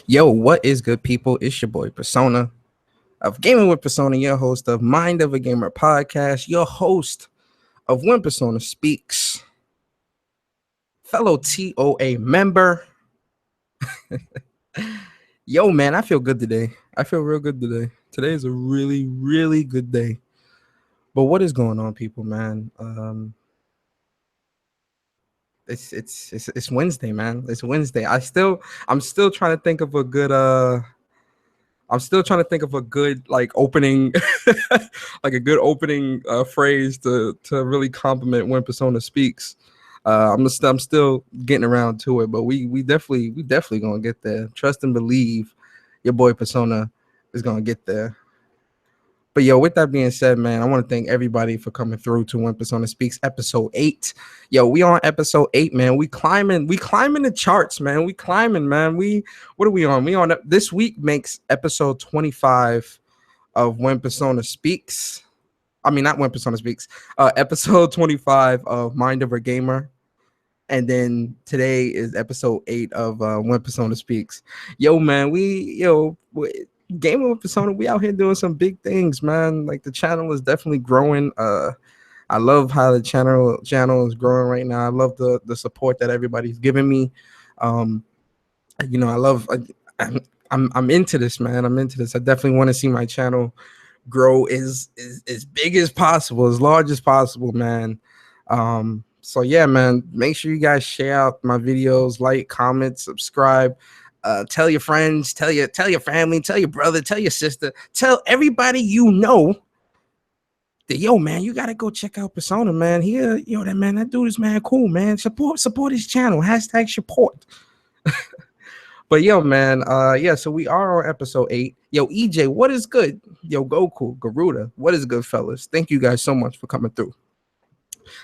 Yo, what is good, people? It's your boy Persona of Gaming with Persona, your host of Mind of a Gamer podcast, your host of When Persona Speaks, fellow TOA member. Yo, man, I feel good today. I feel real good today. Today is a really, really good day. But what is going on, people, man? It's Wednesday, man. It's Wednesday. I'm still trying to think of a good I'm still trying to think of a good like opening, like a good opening phrase to really compliment when Persona speaks. I'm still getting around to it, but we definitely gonna get there. Trust and believe, your boy Persona is gonna get there. But yo, with that being said, man, I want to thank everybody for coming through to When Persona Speaks episode 8. Yo, we on episode 8, man. We climbing the charts, man. We climbing, man. What are we on? We on this week makes episode 25 of When Persona Speaks. I mean, not When Persona Speaks. Episode 25 of Mind of a Gamer. And then today is episode 8 of When Persona Speaks. Yo, man, Gaming with Persona, we out here doing some big things, man. Like the channel is definitely growing. I love how the channel is growing right now. I love the support that everybody's giving me. Um, I love. I'm into this, man. I'm into this. I definitely want to see my channel grow as big as possible, as large as possible, man. So yeah, man. Make sure you guys share out my videos, like, comment, subscribe. Tell your friends, tell your family, tell your brother, tell your sister, tell everybody you know that yo, man, you gotta go check out Persona, man. That dude is man cool, man. Support his channel. Hashtag support. But yo, man, yeah. So we are on episode 8. Yo, EJ, what is good? Yo, Goku, Garuda, what is good, fellas? Thank you guys so much for coming through.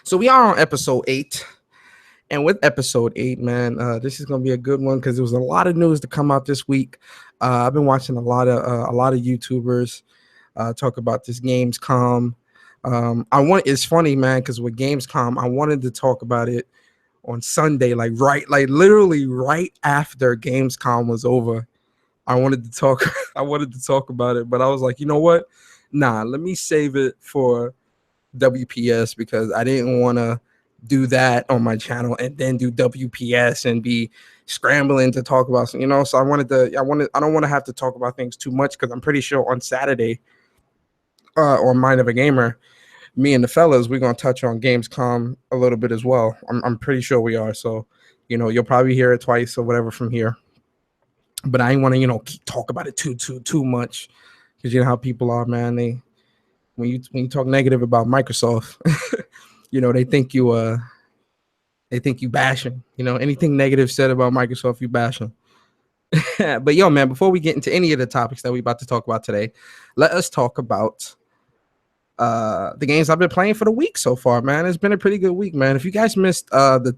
So we are on episode 8. And with episode 8, man, this is gonna be a good one because there was a lot of news to come out this week. I've been watching a lot of YouTubers talk about this Gamescom. It's funny, man, because with Gamescom, I wanted to talk about it on Sunday, like literally right after Gamescom was over. I wanted to talk. I wanted to talk about it, but I was like, you know what? Nah, let me save it for WPS because I didn't want to do that on my channel and then do WPS and be scrambling to talk about, so I don't want to have to talk about things too much because I'm pretty sure on Saturday on Mind of a Gamer, me and the fellas, we're gonna touch on Gamescom a little bit as well. I'm pretty sure we are. So, you'll probably hear it twice or whatever from here. But I ain't want to, talk about it too much because you know how people are, man. When you talk negative about Microsoft, they think you bashing. Anything negative said about Microsoft, you bashing. But yo, man, before we get into any of the topics that we about to talk about today, let us talk about the games I've been playing for the week so far, man. It's been a pretty good week, man. If you guys missed the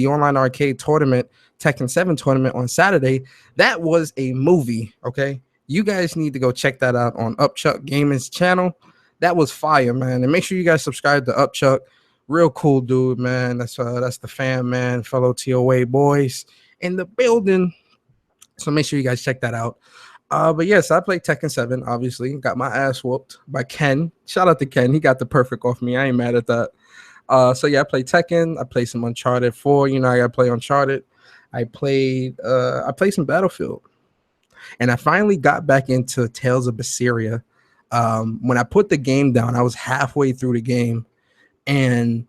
online arcade tournament, Tekken 7 tournament on Saturday, that was a movie. Okay, you guys need to go check that out on Upchuck Gaming's channel. That was fire, man. And make sure you guys subscribe to Upchuck. Real cool dude, man. That's the fam, man. Fellow TOA boys in the building. So make sure you guys check that out. But yes, I played Tekken 7, obviously. Got my ass whooped by Ken. Shout out to Ken. He got the perfect off me. I ain't mad at that. So yeah, I played Tekken. I played some Uncharted 4. I gotta play Uncharted. I played some Battlefield. And I finally got back into Tales of Berseria. When I put the game down, I was halfway through the game. And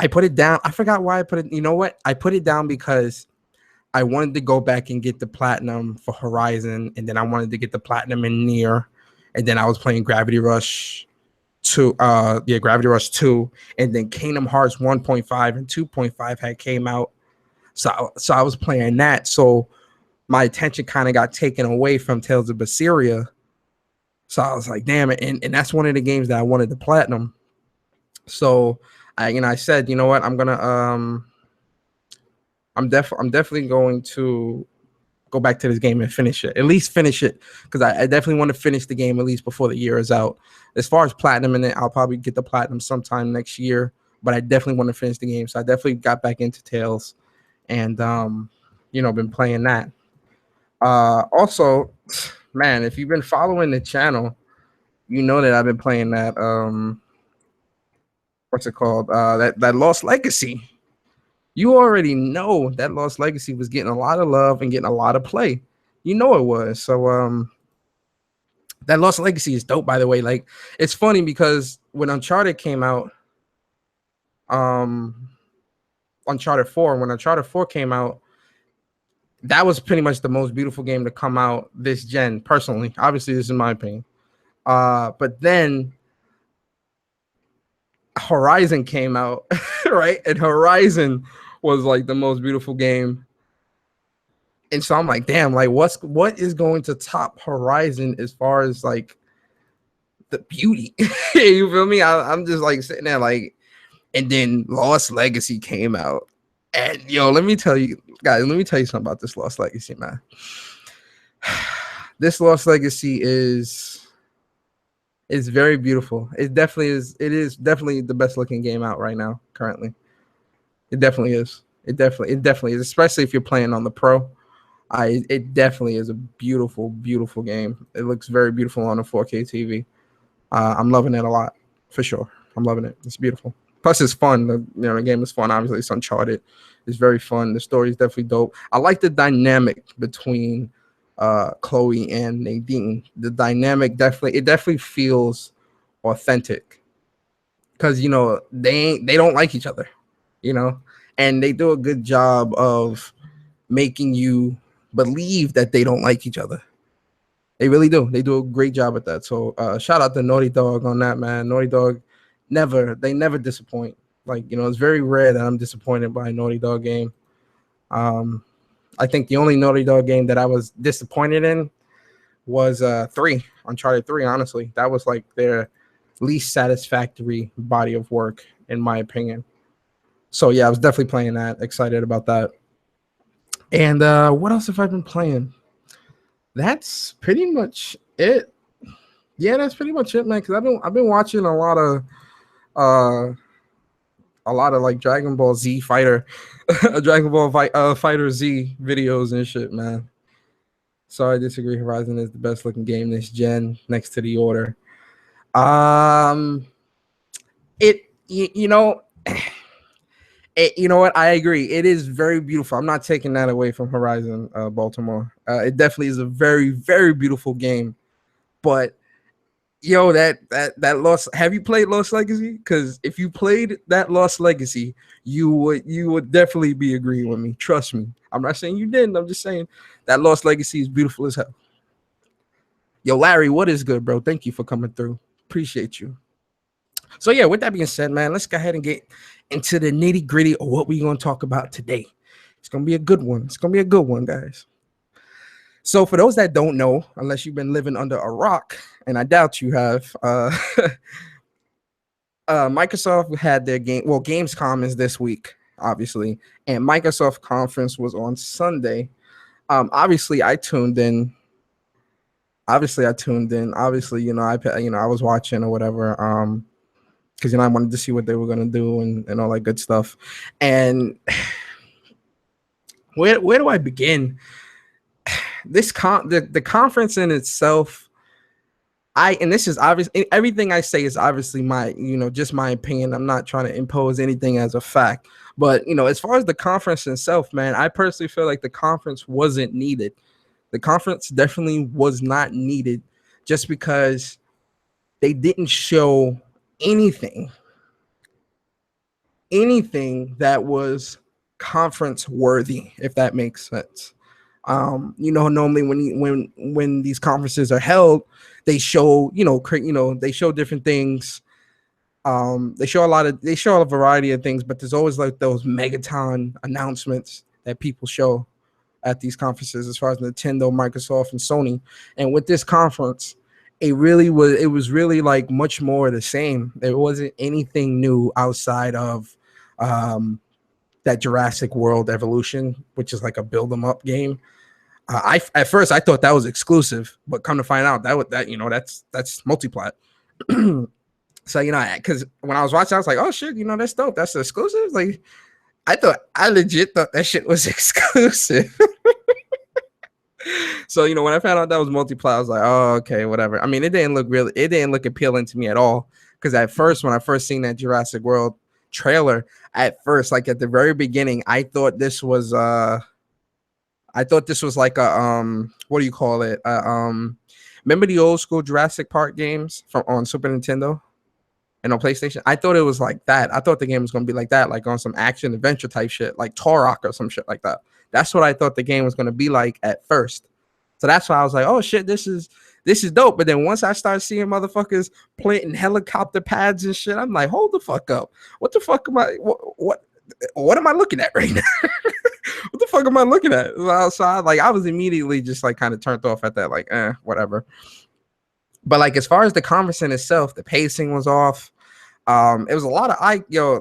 I put it down. I forgot why I put it. You know what? I put it down because I wanted to go back and get the platinum for Horizon, and then I wanted to get the platinum in Nier, and then I was playing Gravity Rush 2, Gravity Rush 2, and then Kingdom Hearts 1.5 and 2.5 had came out. So I was playing that. So my attention kind of got taken away from Tales of Berseria. So I was like, damn it. And that's one of the games that I wanted the platinum. So I said, you know what, I'm definitely going to go back to this game and finish it. At least finish it, because I definitely want to finish the game at least before the year is out. As far as platinum in it, I'll probably get the platinum sometime next year, but I definitely want to finish the game. So I definitely got back into Tales and been playing that. Also, man, if you've been following the channel, you know that I've been playing that what's it called? That Lost Legacy. You already know that Lost Legacy was getting a lot of love and getting a lot of play. You know it was. So that Lost Legacy is dope, by the way. Like, it's funny because when Uncharted came out, um Uncharted 4, when Uncharted 4 came out, that was pretty much the most beautiful game to come out this gen, personally. Obviously, this is my opinion. But then Horizon came out, right? And Horizon was like the most beautiful game. And so I'm like, damn, like what is going to top Horizon as far as like the beauty? You feel me? I'm just like sitting there like, and then Lost Legacy came out. And yo, let me tell you, guys, let me tell you something about this Lost Legacy, man. This Lost Legacy is very beautiful. It definitely is. It is definitely the best looking game out right now, currently. It definitely is. It definitely is, especially if you're playing on the Pro. It definitely is a beautiful, beautiful game. It looks very beautiful on a 4K TV. I'm loving it a lot, for sure. I'm loving it. It's beautiful. Plus, it's fun. The game is fun. Obviously, it's Uncharted. It's very fun. The story is definitely dope. I like the dynamic between Chloe and Nadine. The dynamic definitely feels authentic because they don't like each other, and they do a good job of making you believe that they don't like each other. They really do. They do a great job at that. So shout out to Naughty Dog on that, man. Naughty Dog never disappoint. Like, it's very rare that I'm disappointed by a Naughty Dog game. I think the only Naughty Dog game that I was disappointed in was Uncharted 3, honestly. That was like their least satisfactory body of work, in my opinion. So yeah, I was definitely playing that. Excited about that. And what else have I been playing? That's pretty much it. Yeah, that's pretty much it, man. Because I've been watching a lot of like Dragon Ball Z Fighter, Fighter Z videos and shit, man. So I disagree. Horizon is the best looking game this gen, next to The Order. It you know. You know what? I agree. It is very beautiful. I'm not taking that away from Horizon Baltimore. It definitely is a very, very beautiful game. But yo, that Lost. Have you played Lost Legacy? Because if you played that Lost Legacy, you would definitely be agreeing with me. Trust me. I'm not saying you didn't. I'm just saying that Lost Legacy is beautiful as hell. Yo, Larry, what is good, bro? Thank you for coming through. Appreciate you. So yeah, with that being said, man, let's go ahead and get into the nitty gritty of what we're going to talk about today. It's going to be a good one. It's going to be a good one, guys. So for those that don't know, unless you've been living under a rock, and I doubt you have, Microsoft had their game. Well, Gamescom is this week, obviously, and Microsoft conference was on Sunday. Obviously, I tuned in. I was watching or whatever. Because I wanted to see what they were gonna do and all that good stuff. And where do I begin? The conference in itself, and this is obvious. Everything I say is obviously my just my opinion. I'm not trying to impose anything as a fact. But as far as the conference itself, man, I personally feel like the conference wasn't needed. The conference definitely was not needed, just because they didn't show anything that was conference worthy, if that makes sense. Normally when these conferences are held, they show they show different things. They show a variety of things, but there's always like those megaton announcements that people show at these conferences, as far as Nintendo, Microsoft, and Sony. And with this conference, it was really like much more the same. There wasn't anything new outside of that Jurassic World Evolution, which is like a build 'em up game. At first I thought that was exclusive, but come to find out that's multi-plat. So because when I was watching, I was like, oh shit, that's dope. That's exclusive. Like I legit thought that shit was exclusive. So, when I found out that was multiplayer, I was like, oh, okay, whatever. I mean, it didn't look appealing to me at all. Because at first, when I first seen that Jurassic World trailer, at first, like at the very beginning, I thought this was like a what do you call it? Remember the old school Jurassic Park games from on Super Nintendo and on PlayStation? I thought it was like that. I thought the game was gonna be like that, like on some action adventure type shit, like Turok or some shit like that. That's what I thought the game was gonna be like at first. So that's why I was like, oh shit, this is dope. But then once I started seeing motherfuckers planting helicopter pads and shit, I'm like, hold the fuck up. What the fuck am I what am I looking at right now? What the fuck am I looking at? So I was immediately just like kind of turned off at that, like, whatever. But like as far as the conference in itself, the pacing was off. It was a lot of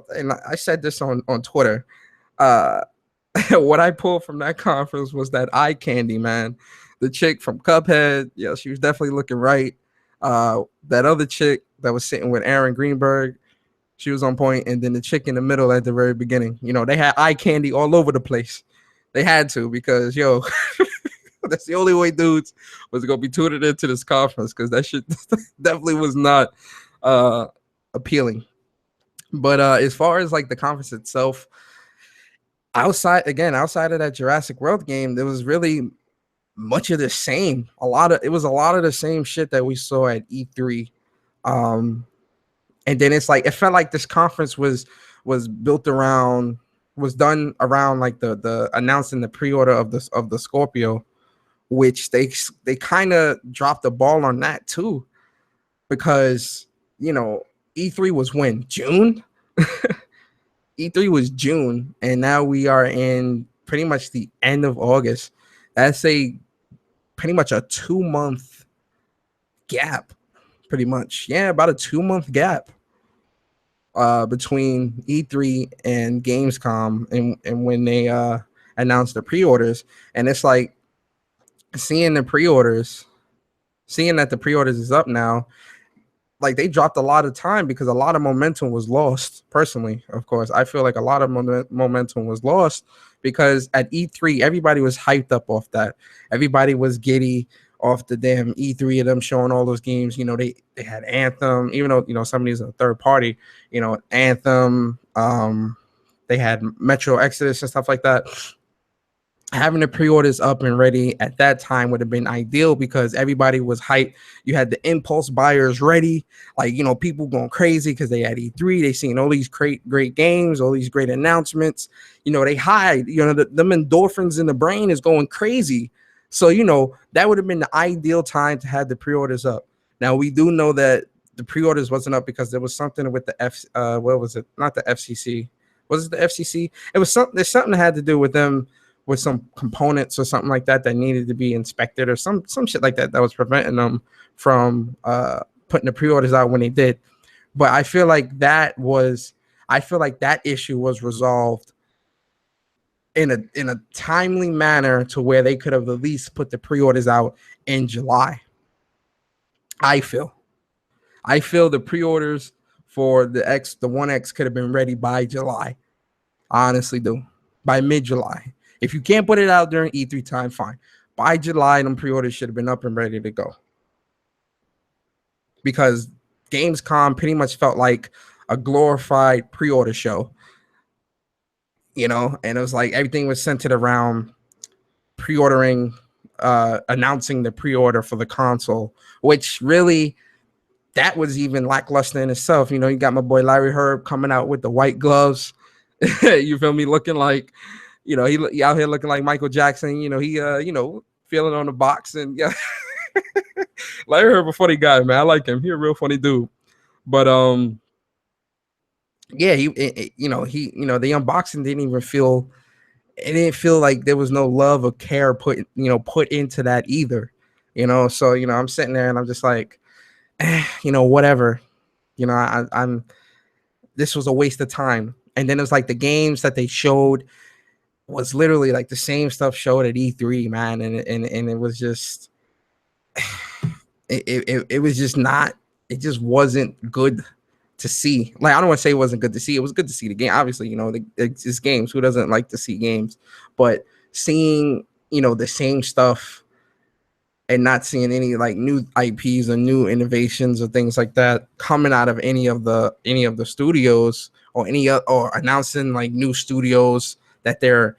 and I said this on Twitter. What I pulled from that conference was that eye candy, man. The chick from Cuphead, she was definitely looking right. That other chick that was sitting with Aaron Greenberg, she was on point. And then the chick in the middle at the very beginning, they had eye candy all over the place. They had to because that's the only way dudes was gonna be tutored into this conference because that shit definitely was not appealing. But as far as like the conference itself, outside of that Jurassic World game, there was really much of the same. It was a lot of the same shit that we saw at E3. And then it's like it felt like this conference was done around like the announcing the pre-order of the Scorpio, which they kind of dropped the ball on that too, because E3 was when June. E3 was June, and now we are in pretty much the end of August. That's pretty much a 2-month gap, pretty much. Yeah, about a 2-month gap between E3 and Gamescom and when they announced the pre-orders. And it's like seeing that the pre-orders is up now, like they dropped a lot of time because a lot of momentum was lost. Personally, of course, I feel like a lot of momentum was lost because at E3 everybody was hyped up off that. Everybody was giddy off the damn E3 of them showing all those games. They had Anthem, even though some of these are a third party. Anthem. They had Metro Exodus and stuff like that. Having the pre-orders up and ready at that time would have been ideal because everybody was hyped. You had the impulse buyers ready, like people going crazy because they had E3. They seen all these great games, all these great announcements. They hide. Them endorphins in the brain is going crazy. So that would have been the ideal time to have the pre-orders up. Now we do know that the pre-orders wasn't up because there was something with the what was it? Not the FCC. Was it the FCC? It was something. There's something that had to do with them, with some components or something like that needed to be inspected or some shit like that was preventing them from putting the pre-orders out when they did. But I feel like that issue was resolved in a timely manner to where they could have at least put the pre-orders out in July. I feel the pre-orders for the One X could have been ready by July. I honestly do. By mid-July. If you can't put it out during E3 time, fine. By July, them pre-orders should have been up and ready to go. Because Gamescom pretty much felt like a glorified pre-order show. And it was like everything was centered around pre-ordering, announcing the pre-order for the console, which really, that was even lackluster in itself. You got my boy Larry Herb coming out with the white gloves. You feel me? Looking like, he out here looking like Michael Jackson. He feeling on the box and yeah. Larry Herb a funny guy, man. I like him. He a real funny dude. But yeah, the unboxing didn't even feel. It didn't feel like there was no love or care put into that either. So I'm sitting there and I'm just like, whatever. I'm. This was a waste of time. And then it was like the games that they showed was literally like the same stuff showed at E3, man, and it was just it was just not, it just wasn't good to see. Like, I don't want to say it wasn't good to see. It was good to see the game. Obviously, it's games. Who doesn't like to see games? But seeing, the same stuff and not seeing any like new IPs or new innovations or things like that coming out of any of the studios, or or announcing like new studios that they're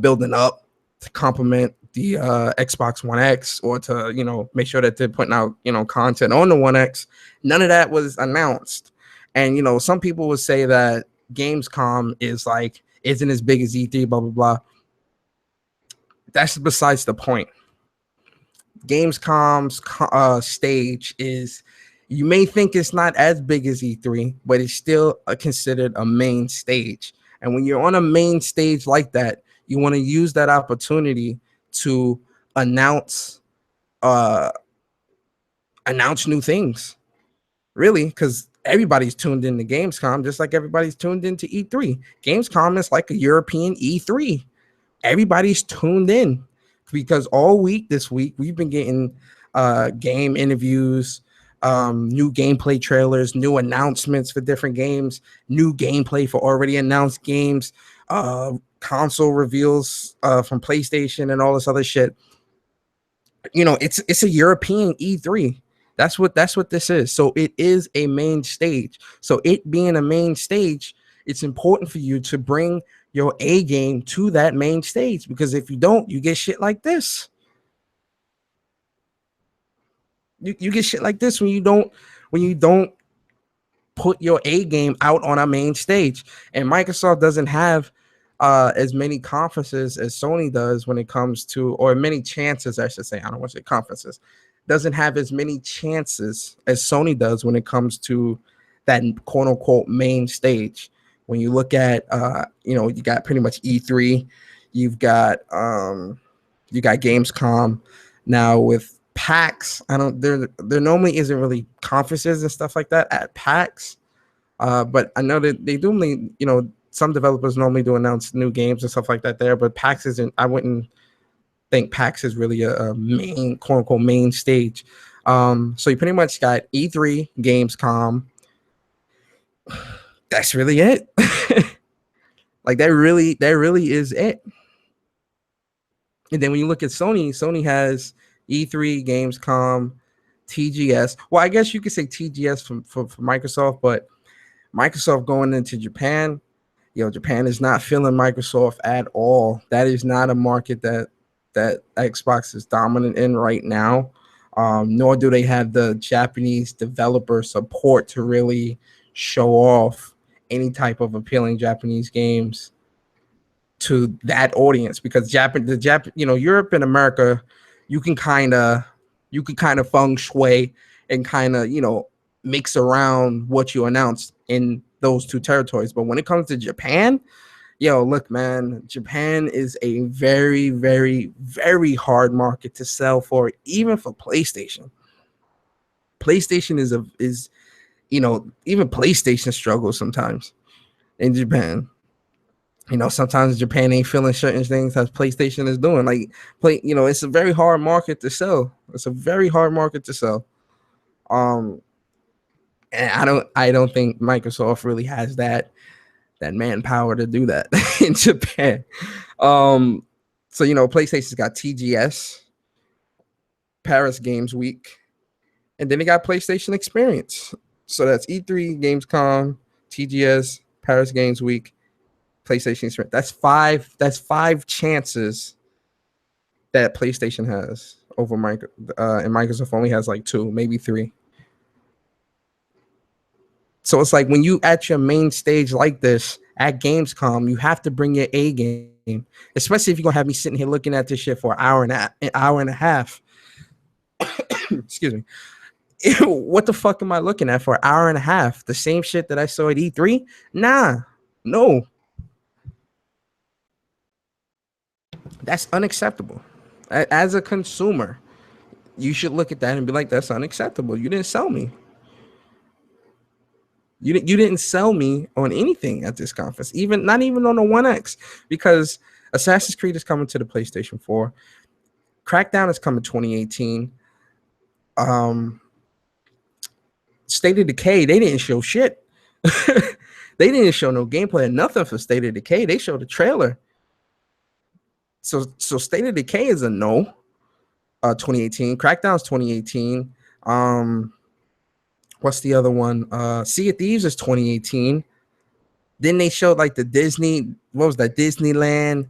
building up to complement the Xbox One X, or to make sure that they're putting out content on the One X. None of that was announced, and some people would say that Gamescom isn't as big as E3, blah blah blah. That's besides the point. Gamescom's stage is, you may think it's not as big as E3, but it's still considered a main stage. And when you're on a main stage like that, you want to use that opportunity to announce new things, really, because everybody's tuned into Gamescom just like everybody's tuned into E3. Gamescom is like a European E3. Everybody's tuned in, because all week this week we've been getting game interviews, new gameplay trailers, new announcements for different games, new gameplay for already announced games, console reveals from PlayStation and all this other shit. It's a European E3. That's what this is. So it is a main stage. So it being a main stage, it's important for you to bring your A game to that main stage, because if you don't, you get shit like this. You get shit like this when you don't put your A game out on a main stage. And Microsoft doesn't have as many conferences as Sony does when it comes to, or many chances, I should say. I don't want to say conferences. Doesn't have as many chances as Sony does when it comes to that quote unquote main stage. When you look at you got pretty much E3, you've got Gamescom. Now with PAX, there normally isn't really conferences and stuff like that at PAX. But I know that they normally, some developers normally do announce new games and stuff like that there, but PAX isn't. I wouldn't think PAX is really a main, quote unquote, main stage. So you pretty much got E3, Gamescom. That's really it. Like that really is it. And then when you look at Sony has E3, Gamescom, TGS. Well, I guess you could say TGS for Microsoft, but Microsoft going into Japan, Japan is not feeling Microsoft at all. That is not a market that Xbox is dominant in right now. Nor do they have the Japanese developer support to really show off any type of appealing Japanese games to that audience, because Europe and America, you can kind of feng shui and kind of mix around what you announced in those two territories. But when it comes to Japan, look, man, Japan is a very, very, very hard market to sell for, even for PlayStation. PlayStation is even PlayStation struggles sometimes in Japan. Sometimes Japan ain't feeling certain things as PlayStation is doing. It's a very hard market to sell. It's a very hard market to sell. And I don't think Microsoft really has that manpower to do that in Japan. So PlayStation's got TGS, Paris Games Week, and then they got PlayStation Experience. So that's E3, Gamescom, TGS, Paris Games Week, PlayStation Experience. That's five chances that PlayStation has over and Microsoft only has like 2, maybe 3. So it's like when you at your main stage like this at Gamescom, you have to bring your A game, especially if you're gonna have me sitting here looking at this shit for an hour and a half. Excuse me. What the fuck am I looking at for an hour and a half? The same shit that I saw at E3? Nah, no. That's unacceptable. As a consumer, you should look at that and be like, that's unacceptable. You didn't sell me. You didn't sell me on anything at this conference, not even on the One X, because Assassin's Creed is coming to the PlayStation 4. Crackdown is coming 2018. State of Decay, they didn't show shit. They didn't show no gameplay or nothing for State of Decay. They showed a trailer. So State of Decay is a no. 2018. Crackdown's 2018. What's the other one? Sea of Thieves is 2018. Then they showed like the Disney. What was that? Disneyland.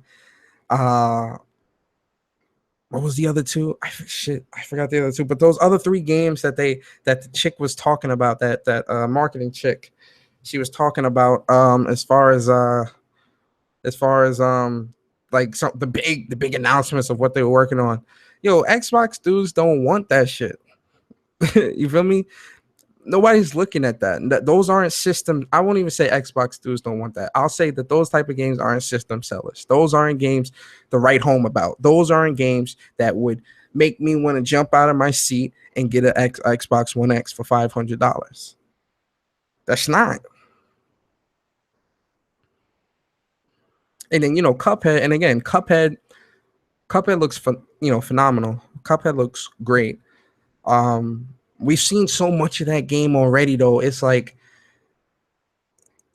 Uh, what was the other two? I forgot the other two. But those other three games that the chick was talking about, that marketing chick, she was talking about as far as like the big announcements of what they were working on. Yo, Xbox dudes don't want that shit. You feel me? Nobody's looking at that. Those aren't system. I won't even say Xbox dudes don't want that. I'll say that those type of games aren't system sellers. Those aren't games to write home about. Those aren't games that would make me want to jump out of my seat and get an Xbox One X for $500. That's not. And then Cuphead. And again, Cuphead looks phenomenal. Cuphead looks great. We've seen so much of that game already, though. It's like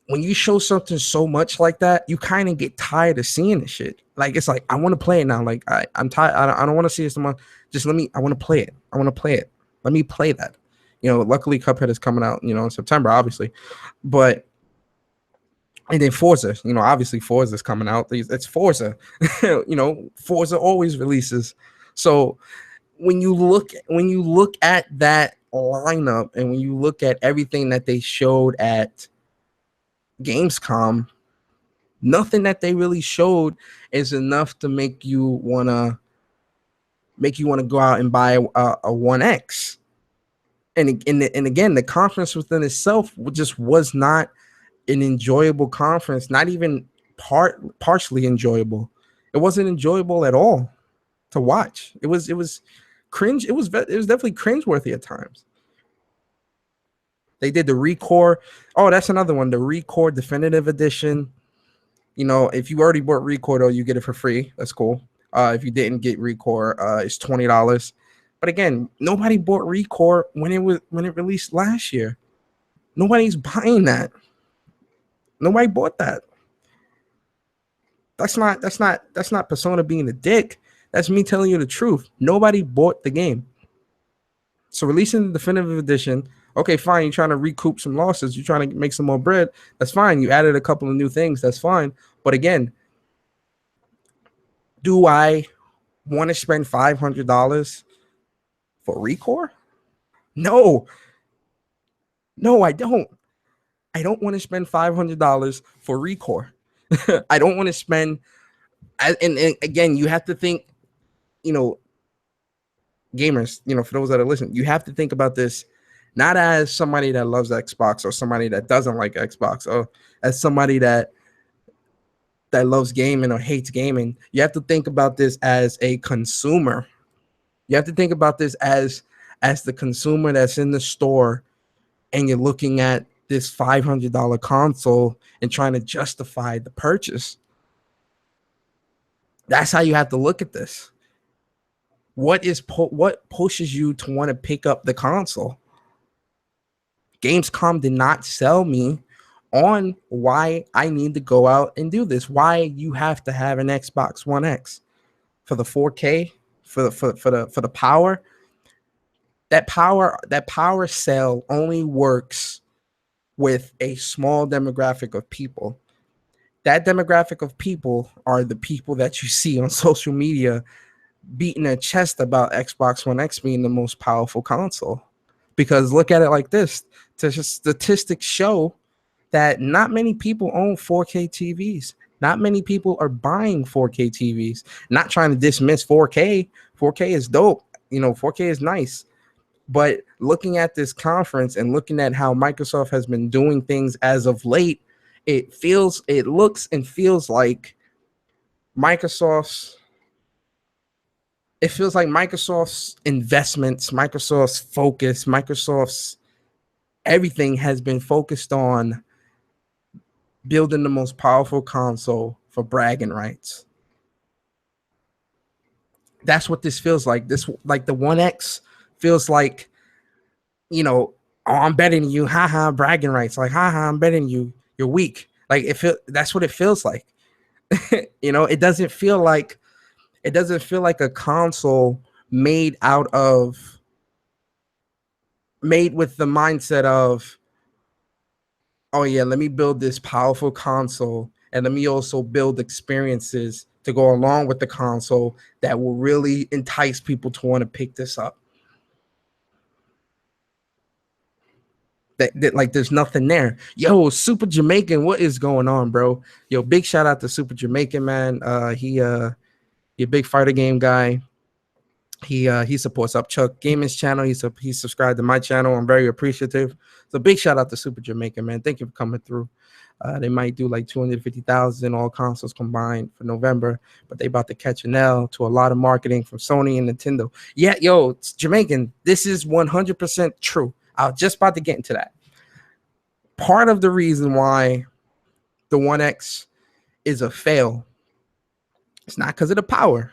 when you show something so much like that, you kind of get tired of seeing the shit. Like, it's like, I want to play it now. Like, I'm tired. I don't want to see this anymore. Just I want to play it. I want to play it. Let me play that. Luckily Cuphead is coming out, in September, obviously. But, and then Forza, obviously Forza is coming out. It's Forza. Forza always releases. So when you look at that lineup and when you look at everything that they showed at Gamescom, nothing that they really showed is enough to make you wanna go out and buy a One X. And again, the conference within itself just was not an enjoyable conference, not even partially enjoyable. It wasn't enjoyable at all to watch. It was cringe. It was definitely cringeworthy at times. They did the Recore. Oh, that's another one. The Recore Definitive Edition. If you already bought Recore, though, you get it for free. That's cool. If you didn't get Recore, it's $20. But again, nobody bought Recore when it released last year. Nobody's buying that. Nobody bought that. That's not Persona being a dick. That's me telling you the truth. Nobody bought the game. So releasing the definitive edition, okay, fine. You're trying to recoup some losses. You're trying to make some more bread. That's fine. You added a couple of new things. That's fine. But again, do I want to spend $500 for Recore? No, I don't. I don't want to spend $500 for Recore. I don't want to spend. And again, you have to think, gamers, for those that are listening, you have to think about this not as somebody that loves Xbox or somebody that doesn't like Xbox, or as somebody that loves gaming or hates gaming. You have to think about this as a consumer. You have to think about this as the consumer that's in the store and you're looking at this $500 console and trying to justify the purchase. That's how you have to look at this. What pushes you to want to pick up the console? Gamescom did not sell me on why I need to go out and do this. Why you have to have an Xbox One X for the 4K, for the power. That power sale only works with a small demographic of people. That demographic of people are the people that you see on social media beating their chest about Xbox One X being the most powerful console. Because look at it like this. Statistics show that not many people own 4K TVs. Not many people are buying 4K TVs. Not trying to dismiss 4K. 4K is dope. 4K is nice. But looking at this conference and looking at how Microsoft has been doing things as of late, it looks and feels like Microsoft's investments, Microsoft's focus, Microsoft's everything has been focused on building the most powerful console for bragging rights. That's what this feels like. Like the One X feels like, oh, I'm betting you, haha, bragging rights. Like, haha, I'm betting you, you're weak. Like, that's what it feels like. It doesn't feel like a console made out of made with the mindset of, oh yeah, let me build this powerful console and let me also build experiences to go along with the console that will really entice people to want to pick this up. That like there's nothing there. Yo, Super Jamaican, what is going on, bro? Yo, big shout out to Super Jamaican, man. He a big fighter game guy. He supports Upchuck Gaming's channel. He's subscribed to my channel. I'm very appreciative. So big shout out to Super Jamaican, man. Thank you for coming through. They might do like 250,000 all consoles combined for November, but they about to catch an L to a lot of marketing from Sony and Nintendo. Yeah, yo, Jamaican, this is 100% true. I was just about to get into that. Part of the reason why the One X is a fail, it's not because of the power.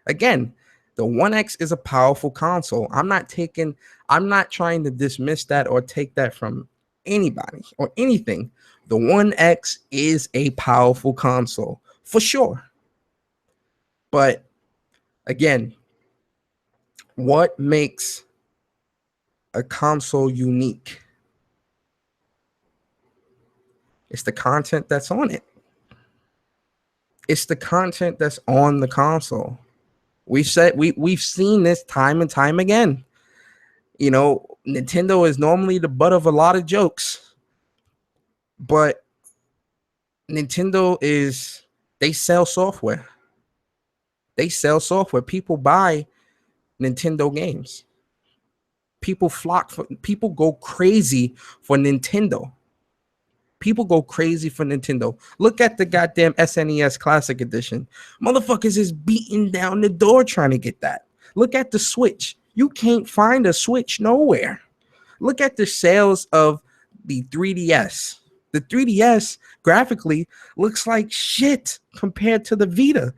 Again, the One X is a powerful console. I'm not trying to dismiss that or take that from anybody or anything. The One X is a powerful console for sure. But again, what makes a console unique? It's the content that's on it. It's the content that's on the console. We've seen this time and time again. You know, Nintendo is normally the butt of a lot of jokes, but Nintendo they sell software. They sell software. People buy Nintendo games. People go crazy for Nintendo. People go crazy for Nintendo. Look at the goddamn SNES Classic Edition. Motherfuckers is beating down the door trying to get that. Look at the Switch. You can't find a Switch nowhere. Look at the sales of the 3DS. The 3DS graphically looks like shit compared to the Vita.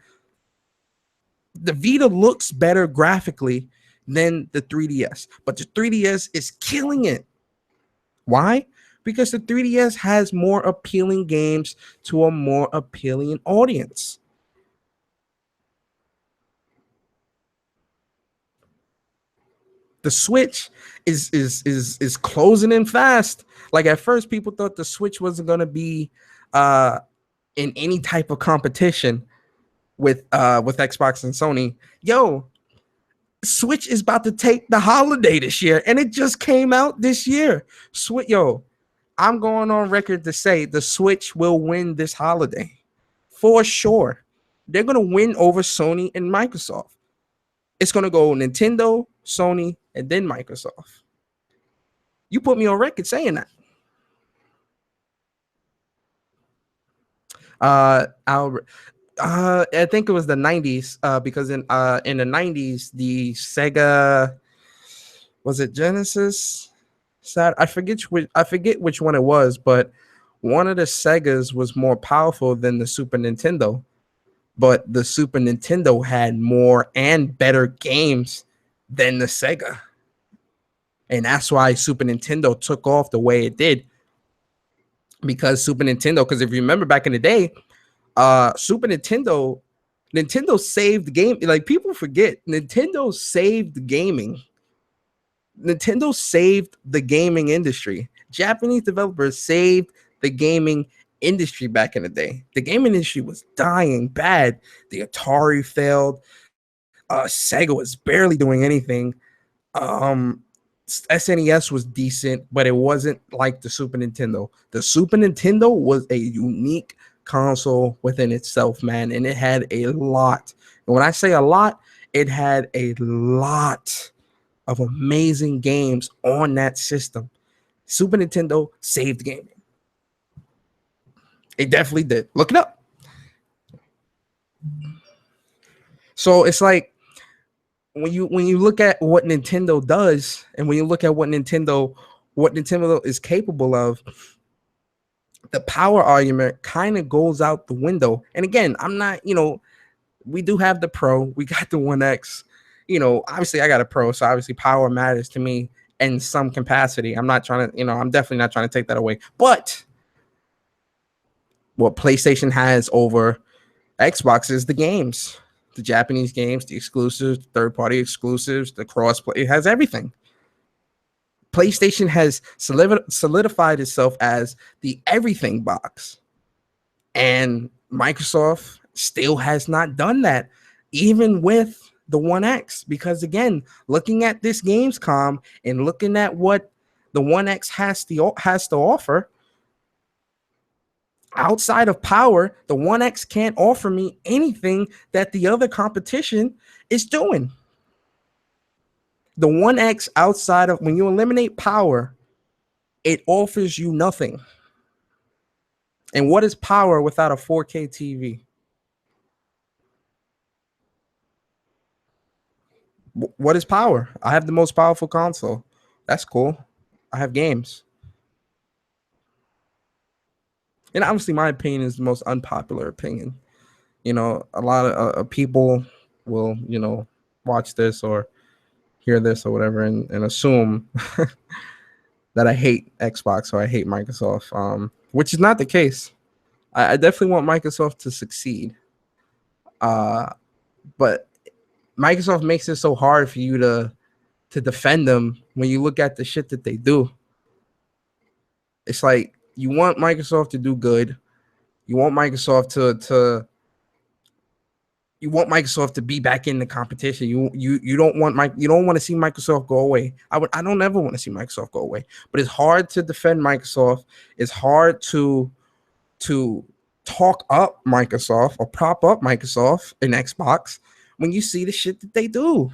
The Vita looks better graphically than the 3DS, but the 3DS is killing it. Why? Because the 3DS has more appealing games to a more appealing audience. The Switch is closing in fast. Like at first, people thought the Switch wasn't going to be in any type of competition with Xbox and Sony. Yo, Switch is about to take the holiday this year, and it just came out this year. I'm going on record to say the Switch will win this holiday for sure. They're going to win over Sony and Microsoft. It's going to go Nintendo, Sony, and then Microsoft. You put me on record saying that. I think it was the 90s because in the 90s, the Sega, was it Genesis? I forget which one it was, but one of the Segas was more powerful than the Super Nintendo. But the Super Nintendo had more and better games than the Sega. And that's why Super Nintendo took off the way it did. Because if you remember back in the day, Super Nintendo saved the game. Like people forget, Nintendo saved gaming. Nintendo saved the gaming industry. Japanese developers saved the gaming industry back in the day. The gaming industry was dying bad. The Atari failed. Sega was barely doing anything. SNES was decent, but it wasn't like the Super Nintendo. The Super Nintendo was a unique console within itself, man, and it had a lot. And when I say a lot, it had a lot of amazing games on that system. Super Nintendo saved gaming. It definitely did. Look it up. So it's like when you look at what Nintendo does, and when you look at what Nintendo is capable of, the power argument kind of goes out the window. And again, I'm not, we do have the Pro, we got the One X. Obviously I got a Pro, so obviously power matters to me in some capacity. I'm not trying to, I'm definitely not trying to take that away. But what PlayStation has over Xbox is the games. the Japanese games, the exclusives, third-party exclusives, the crossplay. It has everything. PlayStation has solidified itself as the everything box. And Microsoft still has not done that, even with the One X. Because again, looking at this Gamescom and looking at what the One X has to offer, outside of power, the One X can't offer me anything that the other competition is doing. The One X, outside of, when you eliminate power, it offers you nothing. And what is power without a 4K TV? What is power? I have the most powerful console. That's cool. I have games. And obviously, my opinion is the most unpopular opinion. You know, a lot of people will, watch this or hear this or whatever and assume that I hate Xbox or I hate Microsoft, which is not the case. I definitely want Microsoft to succeed. But Microsoft makes it so hard for you to defend them when you look at the shit that they do. It's like you want Microsoft to do good. You want Microsoft to be back in the competition. You don't want to see Microsoft go away. I don't ever want to see Microsoft go away. But it's hard to defend Microsoft. It's hard to talk up Microsoft or prop up Microsoft and Xbox when you see the shit that they do.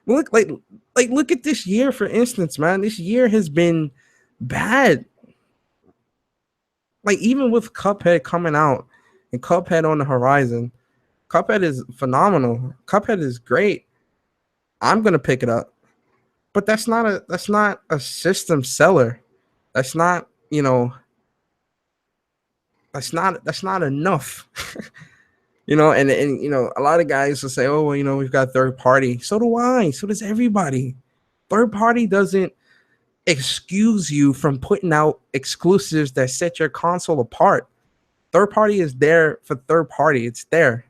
Look at this year, for instance, man. This year has been bad. Like, even with Cuphead coming out and Cuphead on the horizon, Cuphead is phenomenal. Cuphead is great. I'm gonna pick it up, but that's not a system seller. That's not that's not enough. And a lot of guys will say, oh, well, we've got third party. So do I. So does everybody. Third party doesn't excuse you from putting out exclusives that set your console apart. Third party is there for third party. It's there.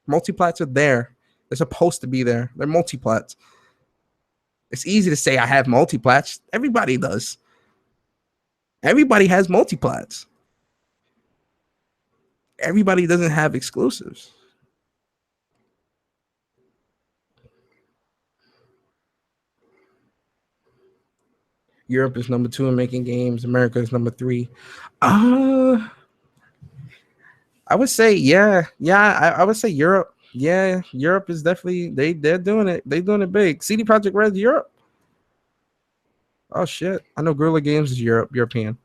Multiplats are there. They're supposed to be there. They're multiplats. It's easy to say I have multiplats. Everybody does. Everybody has multiplats. Everybody doesn't have exclusives. Europe is number 2 in making games. America is number 3. I would say, I would say Europe. Yeah, Europe is definitely, they're doing it. They're doing it big. CD Projekt Red, Europe. Oh shit, I know Guerrilla Games is European.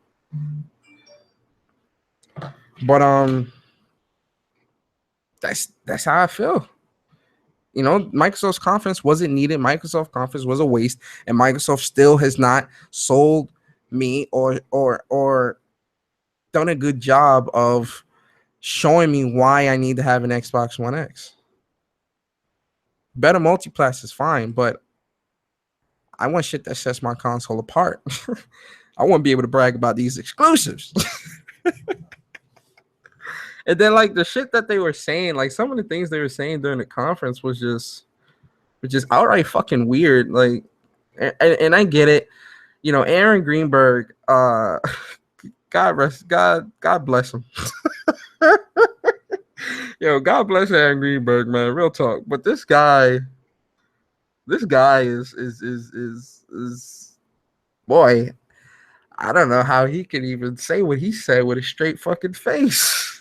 But that's how I feel. Microsoft's conference wasn't needed. Microsoft conference was a waste, and Microsoft still has not sold me or done a good job of showing me why I need to have an Xbox One X. Better multiplats is fine, but I want shit that sets my console apart. I want to be able to brag about these exclusives. And then, like, the shit that they were saying, like, some of the things they were saying during the conference was just outright fucking weird. Like, and I get it. Aaron Greenberg, God bless him. Yo, God bless Aaron Greenberg, man. Real talk. But this guy is boy, I don't know how he can even say what he said with a straight fucking face.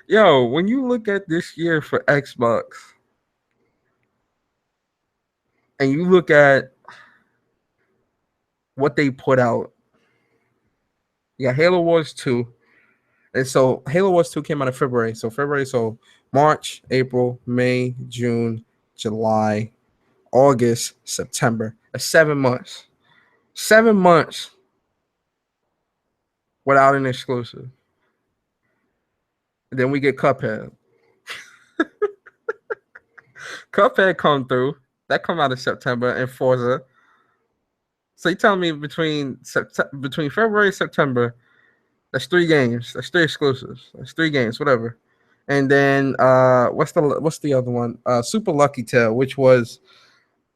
Yo, when you look at this year for Xbox and you look at what they put out, you got Halo Wars 2. And so Halo Wars 2 came out in February. So March, April, May, June, July, August, September. That's 7 months. 7 months without an exclusive. And then we get Cuphead. Cuphead come through. That come out in September, and Forza. So you telling me between February and September, That's 3 games. That's 3 exclusives. That's 3 games, whatever. And then what's the other one? Super Lucky Tail, which was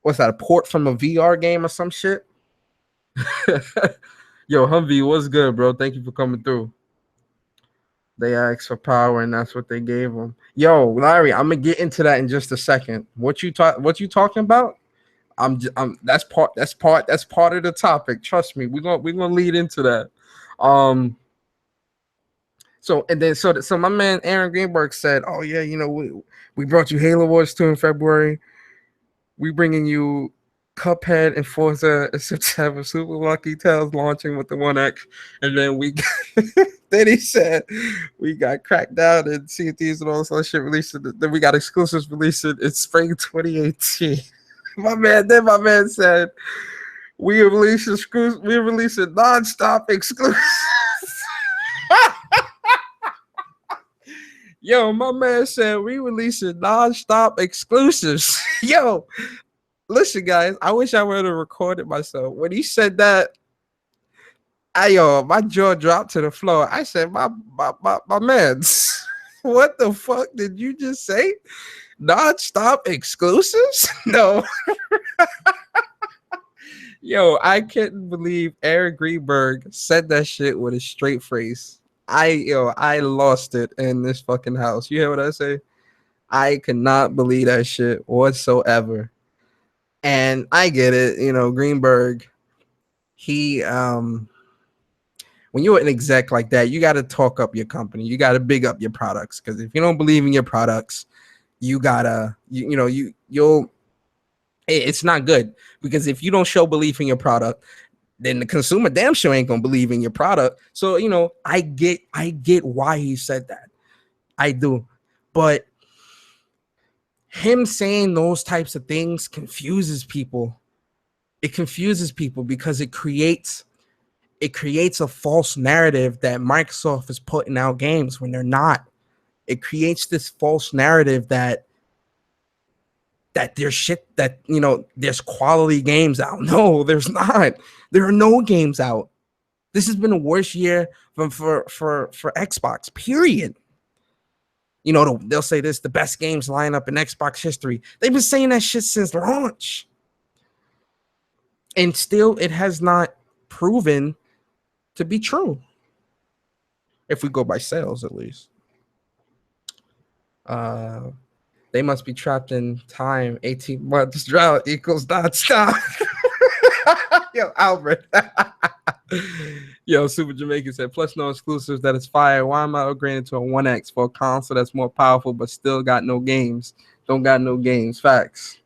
what's that? A port from a VR game or some shit? Yo, Humvee, what's good, bro? Thank you for coming through. They asked for power, and that's what they gave them. Yo, Larry, I'm gonna get into that in just a second. What you talking about? That's part of the topic. Trust me, we're gonna lead into that. Um, so my man Aaron Greenberg said, "Oh yeah, we brought you Halo Wars 2 in February. We bringing you Cuphead and Forza in September. Super Lucky Tales launching with the One X, and then we then he said we got Crackdown and Sea of Thieves and all this other shit released. Then we got exclusives releasing in spring 2018. My man said we releasing nonstop exclusives." Yo, my man said we releasing nonstop exclusives. Yo, listen, guys, I wish I would have recorded myself. When he said that, my jaw dropped to the floor. I said, my man, what the fuck did you just say? Non-stop exclusives? No. Yo, I couldn't believe Eric Greenberg said that shit with a straight face. I lost it in this fucking house. You hear what I say? I cannot believe that shit whatsoever. And I get it, Greenberg, he when you're an exec like that, you got to talk up your company. You got to big up your products, because if you don't believe in your products, you gotta you'll it's not good, because if you don't show belief in your product, then the consumer damn sure ain't gonna believe in your product. So I get why he said that. I do. But him saying those types of things confuses people. It confuses people because it creates a false narrative that Microsoft is putting out games when they're not. It creates this false narrative that there's shit, that there's quality games out. No, there's not. There are no games out. This has been the worst year for Xbox, period. They'll say this, the best games lineup in Xbox history. They've been saying that shit since launch, and still it has not proven to be true, if we go by sales, at least. They must be trapped in time. 18 months drought equals nonstop. Yo, Albert. Yo, Super Jamaican said, plus no exclusives, that is fire. Why am I upgrading to a 1X for a console that's more powerful but still got no games? Don't got no games. Facts.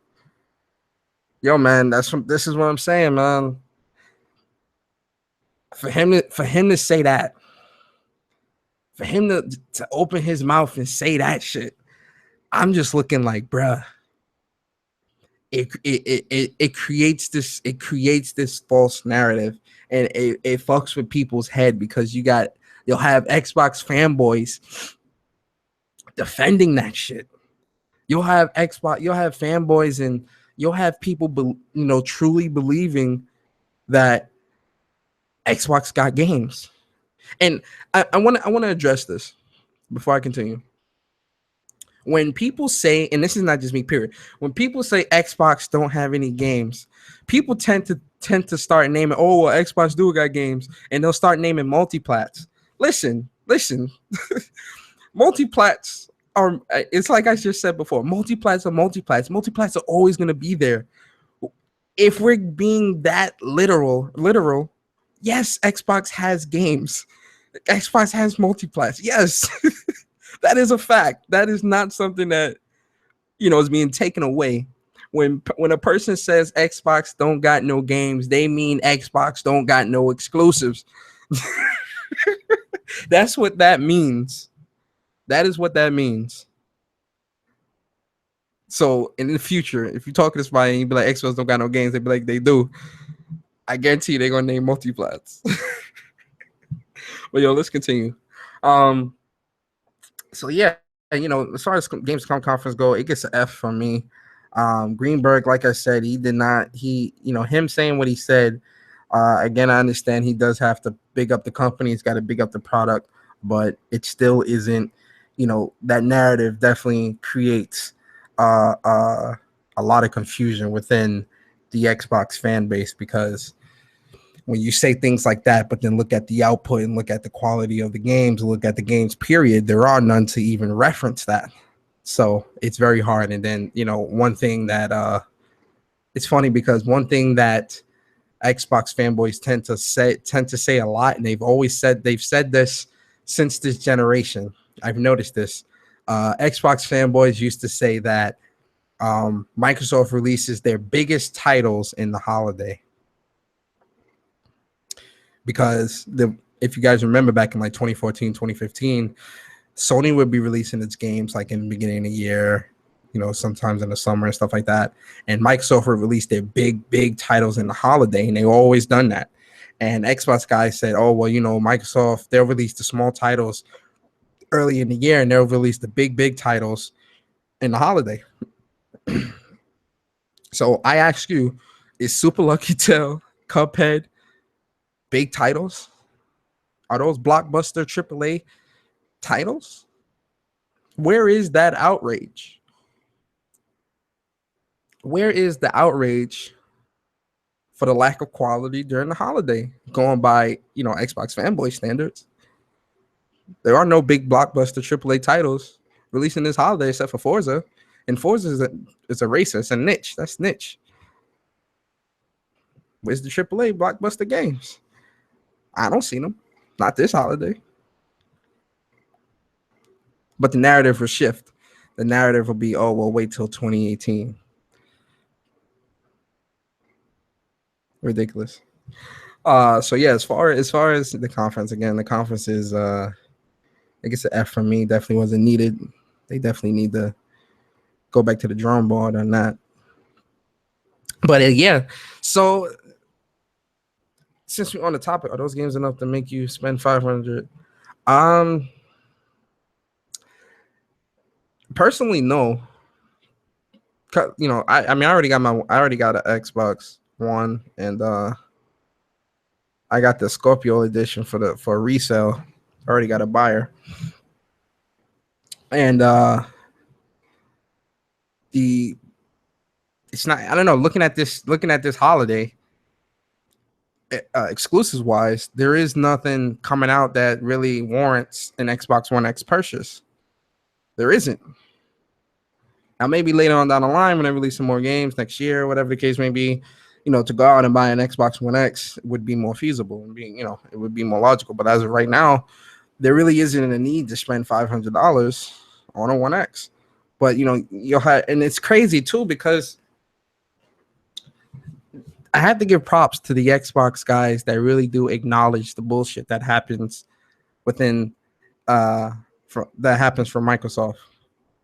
Yo, man, this is what I'm saying, man. For him to say that, for him to open his mouth and say that shit, I'm just looking like, bruh. It creates this false narrative, and it fucks with people's head, because you'll have Xbox fanboys defending that shit. You'll have fanboys, and you'll have people truly believing that Xbox got games. And I want to address this before I continue. When people say, and this is not just me, period, when people say Xbox don't have any games, people tend to start naming, oh, well, Xbox do got games, and they'll start naming multiplats. Listen, multiplats are, it's like I just said before, multiplats are multiplats. Multiplats are always going to be there. If we're being that literal, yes, Xbox has games. Xbox has multiplats. Yes. That is a fact. That is not something that is being taken away. When a person says Xbox don't got no games, they mean Xbox don't got no exclusives. That's what that means. That is what that means. So in the future, if you talk to this guy and you be like, Xbox don't got no games, they be like, they do. I guarantee you they're gonna name multiplats. But let's continue. So yeah, as far as Gamescom conference go, it gets an F from me. Greenberg, like I said, him saying what he said, Again, I understand he does have to big up the company. He's got to big up the product, but it still isn't. That narrative definitely creates uh, uh, a lot of confusion within the Xbox fan base, because when you say things like that, but then look at the output and look at the quality of the games, look at the games, period, there are none to even reference that. So it's very hard. And then, one thing that it's funny, because one thing that Xbox fanboys tend to say a lot, and they've said this since this generation. I've noticed this. Xbox fanboys used to say that Microsoft releases their biggest titles in the holiday, because if you guys remember back in like 2014, 2015, Sony would be releasing its games like in the beginning of the year, sometimes in the summer and stuff like that. And Microsoft would release their big titles in the holiday, and they've always done that. And Xbox guys said, oh, well, Microsoft, they'll release the small titles early in the year, and they'll release the big titles in the holiday. So I ask you, is Super Lucky Tail, Cuphead, big titles? Are those blockbuster AAA titles? Where is that outrage? Where is the outrage for the lack of quality during the holiday, going by, Xbox fanboy standards? There are no big blockbuster AAA titles releasing this holiday except for Forza. And Forza is a racer. It's a niche. That's niche. Where's the AAA blockbuster games? I don't see them. Not this holiday. But the narrative will shift. The narrative will be, oh, well, wait till 2018. Ridiculous. So yeah, as far as the conference, again, the conference is I guess an F from me. Definitely wasn't needed. They definitely need to go back to the drawing board on that. But yeah, so since we're on the topic, are those games enough to make you spend $500? Personally, no. I mean, I already got an Xbox One, and I got the Scorpio edition for resale. I already got a buyer, and it's not. I don't know. Looking at this holiday, exclusives wise, there is nothing coming out that really warrants an Xbox One X purchase. There isn't. Now, maybe later on down the line, when they release some more games next year, whatever the case may be, to go out and buy an Xbox One X would be more feasible and it would be more logical. But as of right now, there really isn't a need to spend $500 on a One X. But you'll have, and it's crazy too, because I have to give props to the Xbox guys that really do acknowledge the bullshit that happens within that happens from Microsoft.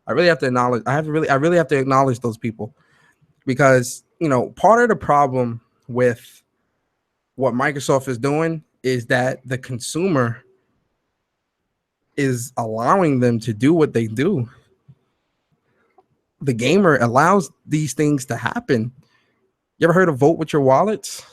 I really have to acknowledge. I really have to acknowledge those people, because part of the problem with what Microsoft is doing is that the consumer is allowing them to do what they do. The gamer allows these things to happen. You ever heard of vote with your wallets?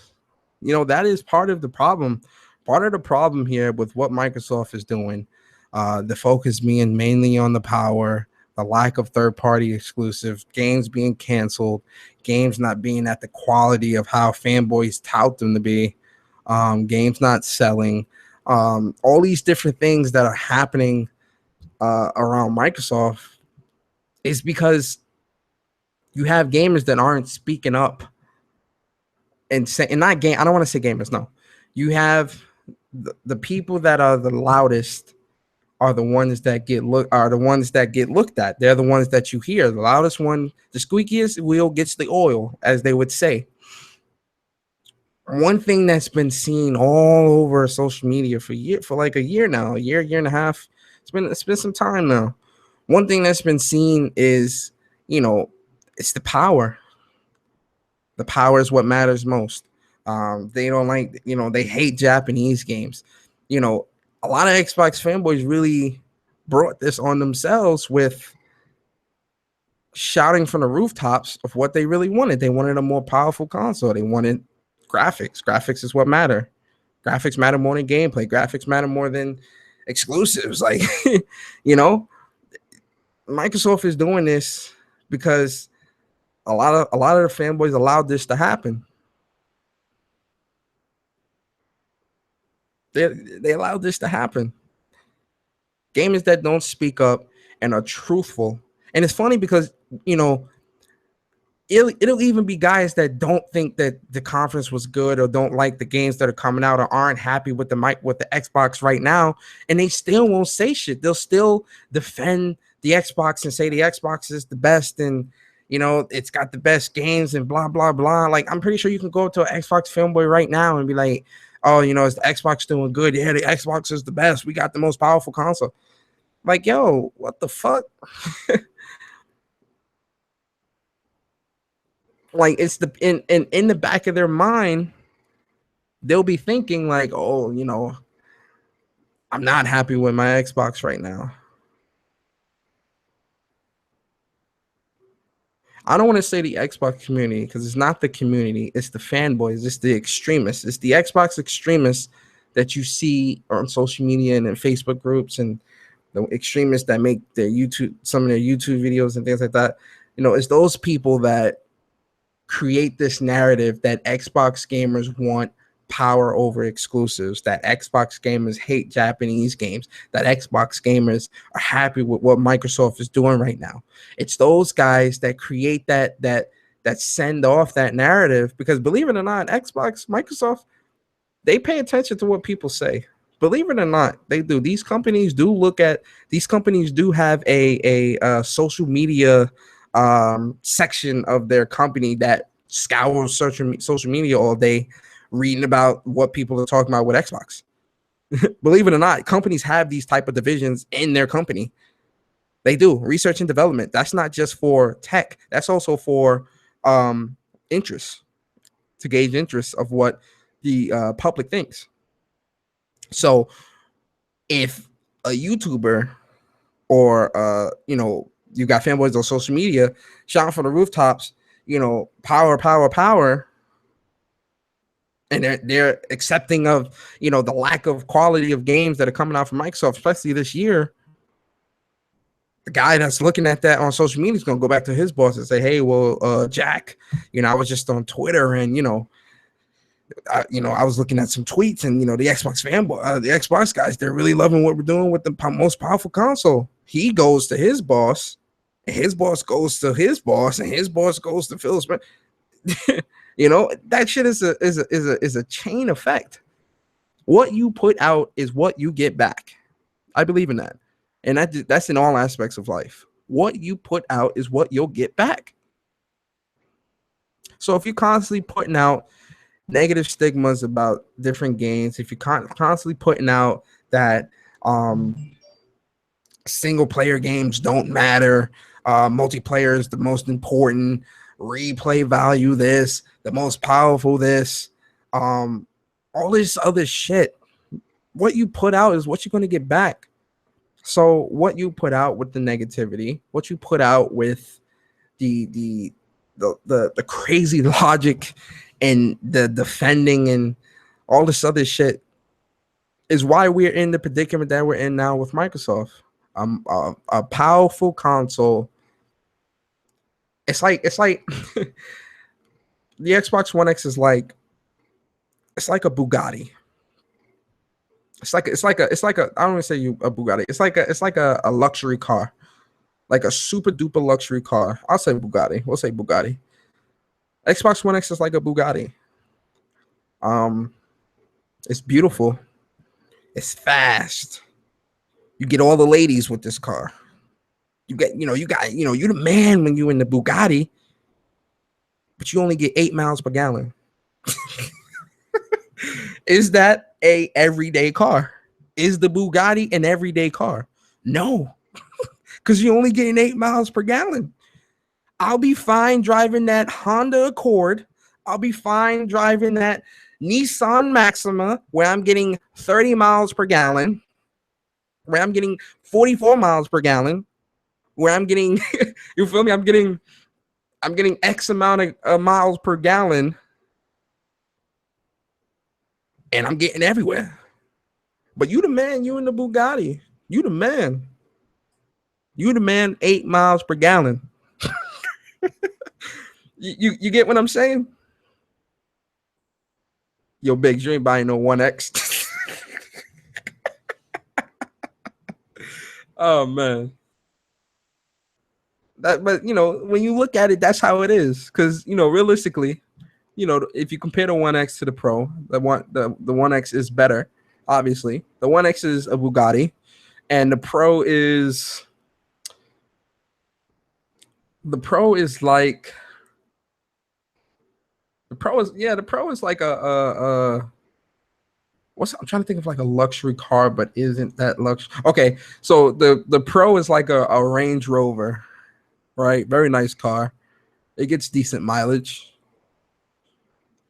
That is part of the problem. Part of the problem here with what Microsoft is doing, the focus being mainly on the power, the lack of third-party exclusive, games being canceled, games not being at the quality of how fanboys tout them to be, games not selling, all these different things that are happening around Microsoft is because you have gamers that aren't speaking up and say, and not game. I don't want to say gamers. No, you have the people that are the loudest are the ones that get looked at. They're the ones that you hear. The loudest one, the squeakiest wheel gets the oil, as they would say. One thing that's been seen all over social media for like a year now, a year and a half. It's been some time now. One thing that's been seen is, it's the power. The power is what matters most. They don't like, they hate Japanese games. A lot of Xbox fanboys really brought this on themselves with shouting from the rooftops of what they really wanted. They wanted a more powerful console. They wanted graphics. Graphics is what matter. Graphics matter more than gameplay. Graphics matter more than exclusives. Like, you know, Microsoft is doing this because a lot of the fanboys allowed this to happen. They allowed this to happen. Gamers that don't speak up and are truthful. And it's funny because, you know, it'll even be guys that don't think that the conference was good or don't like the games that are coming out or aren't happy with the Xbox right now, and they still won't say shit. They'll still defend the Xbox and say the Xbox is the best and, you know, it's got the best games and blah blah blah. Like, I'm pretty sure you can go up to an Xbox fanboy right now and be like, oh, you know, is the Xbox doing good? Yeah, the Xbox is the best. We got the most powerful console. Like, yo, what the fuck? Like, it's the in the back of their mind, they'll be thinking like, oh, you know, I'm not happy with my Xbox right now. I don't want to say the Xbox community because it's not the community, it's the fanboys, it's the extremists, it's the Xbox extremists that you see on social media and in Facebook groups, and the extremists that make some of their YouTube videos and things like that. You know, it's those people that create this narrative that Xbox gamers want power over exclusives, that Xbox gamers hate Japanese games, that Xbox gamers are happy with what Microsoft is doing right now. It's those guys that create that send off that narrative, because believe it or not, Microsoft, they pay attention to what people say. Believe it or not, they do. These companies do have a social media section of their company that scours social media all day, reading about what people are talking about with Xbox. Believe it or not, companies have these type of divisions in their company. They do research and development. That's not just for tech. That's also for interest, to gauge interest of what the public thinks. So if a YouTuber or you know, you got fanboys on social media shouting from the rooftops, you know, power, power, power, and they're accepting of, you know, the lack of quality of games that are coming out from Microsoft, especially this year, the guy that's looking at that on social media is going to go back to his boss and say, hey, well, Jack, you know, I was just on Twitter and, you know, I was looking at some tweets and, you know, the Xbox guys, they're really loving what we're doing with the most powerful console. He goes to his boss, and his boss goes to his boss, and his boss goes to Phil Spencer. You know, that shit is a chain effect. What you put out is what you get back. I believe in that, and that's in all aspects of life. What you put out is what you'll get back. So if you're constantly putting out negative stigmas about different games, if you're constantly putting out that single player games don't matter, multiplayer is the most important, replay value this, the most powerful this, all this other shit, what you put out is what you're going to get back. So what you put out with the negativity, what you put out with the crazy logic and the defending and all this other shit is why we're in the predicament that we're in now with Microsoft. A powerful console. It's like the Xbox One X is like, it's like a Bugatti. It's like a I don't want to say a Bugatti. It's like a luxury car, like a super duper luxury car. I'll say Bugatti. We'll say Bugatti. Xbox One X is like a Bugatti. It's beautiful. It's fast. You get all the ladies with this car. You're the man when you're in the Bugatti, but you only get 8 miles per gallon. Is that a everyday car? Is the Bugatti an everyday car? No, because you're only getting 8 miles per gallon. I'll be fine driving that Honda Accord. I'll be fine driving that Nissan Maxima where I'm getting 30 miles per gallon, where I'm getting 44 miles per gallon, where I'm getting, you feel me? I'm getting X amount of miles per gallon. and I'm getting everywhere. But you the man, you in the Bugatti. You the man. You the man 8 miles per gallon. You get what I'm saying? Yo, Biggs, you ain't buying no 1X. Oh man. But when you look at it, that's how it is. Because realistically, if you compare the 1X to the Pro, the 1X is better. Obviously, the 1X is a Bugatti, and the Pro is like the Pro is like a I'm trying to think of like a luxury car, but isn't that luxury? Okay, so the Pro is like a Range Rover, right? Very nice car. It gets decent mileage.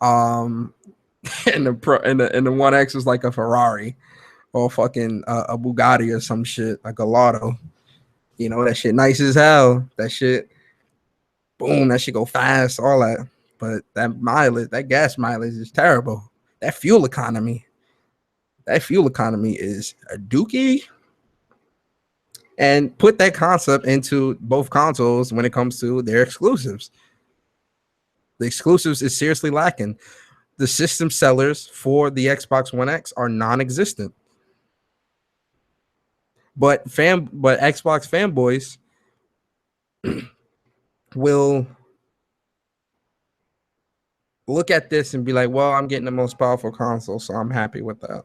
Um, and the 1X is like a Ferrari or fucking a Bugatti or some shit like a Lotto. That shit nice as hell. That shit, boom, that shit go fast, all that. But that gas mileage is terrible. That fuel economy is a dookie. And put that concept into both consoles when it comes to their exclusives. The exclusives is seriously lacking. The system sellers for the Xbox One X are non-existent. But Xbox fanboys will look at this and be like, well, I'm getting the most powerful console, so I'm happy with that.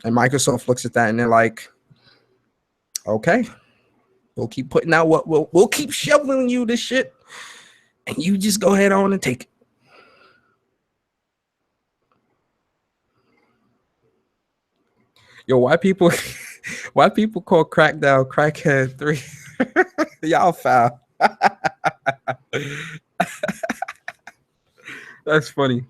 And Microsoft looks at that and they're like, okay, we'll keep putting out we'll keep shoveling you this shit, and you just go ahead on and take it. Yo, why people call Crackdown Crackhead 3? Y'all foul. That's funny.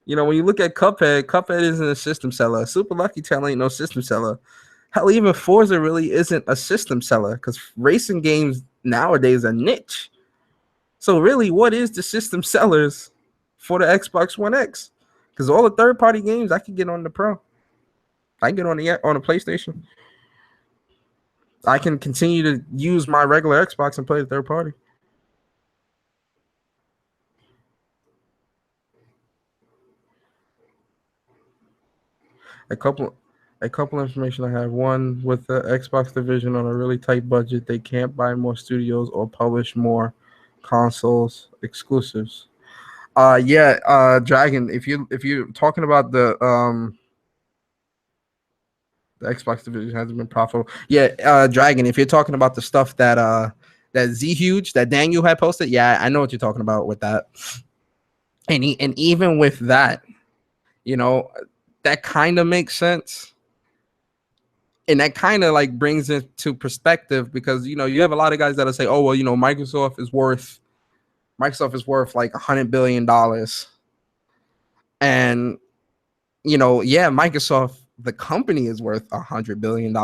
When you look at Cuphead isn't a system seller. Super Lucky Tail ain't no system seller. Hell, even Forza really isn't a system seller because racing games nowadays are niche. So really, what is the system sellers for the Xbox One X? Because all the third-party games I can get on the Pro. I can get on the PlayStation. I can continue to use my regular Xbox and play the third party. A couple information I have. One, with the Xbox division on a really tight budget, they can't buy more studios or publish more consoles exclusives. Dragon, if you're talking about the Xbox division hasn't been profitable. Yeah, Dragon, if you're talking about the stuff that Z Huge, that Daniel had posted, yeah, I know what you're talking about with that. And even with that, that kind of makes sense. And that kind of like brings it to perspective because you have a lot of guys that'll say, oh well, Microsoft is worth like $100 billion. And Microsoft, the company, is worth $100 billion. They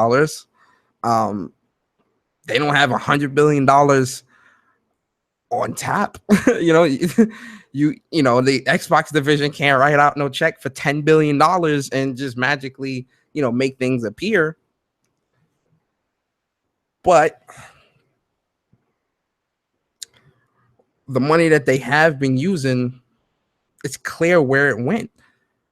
don't have $100 billion on tap. The Xbox division can't write out no check for $10 billion and just magically, make things appear. But the money that they have been using, it's clear where it went.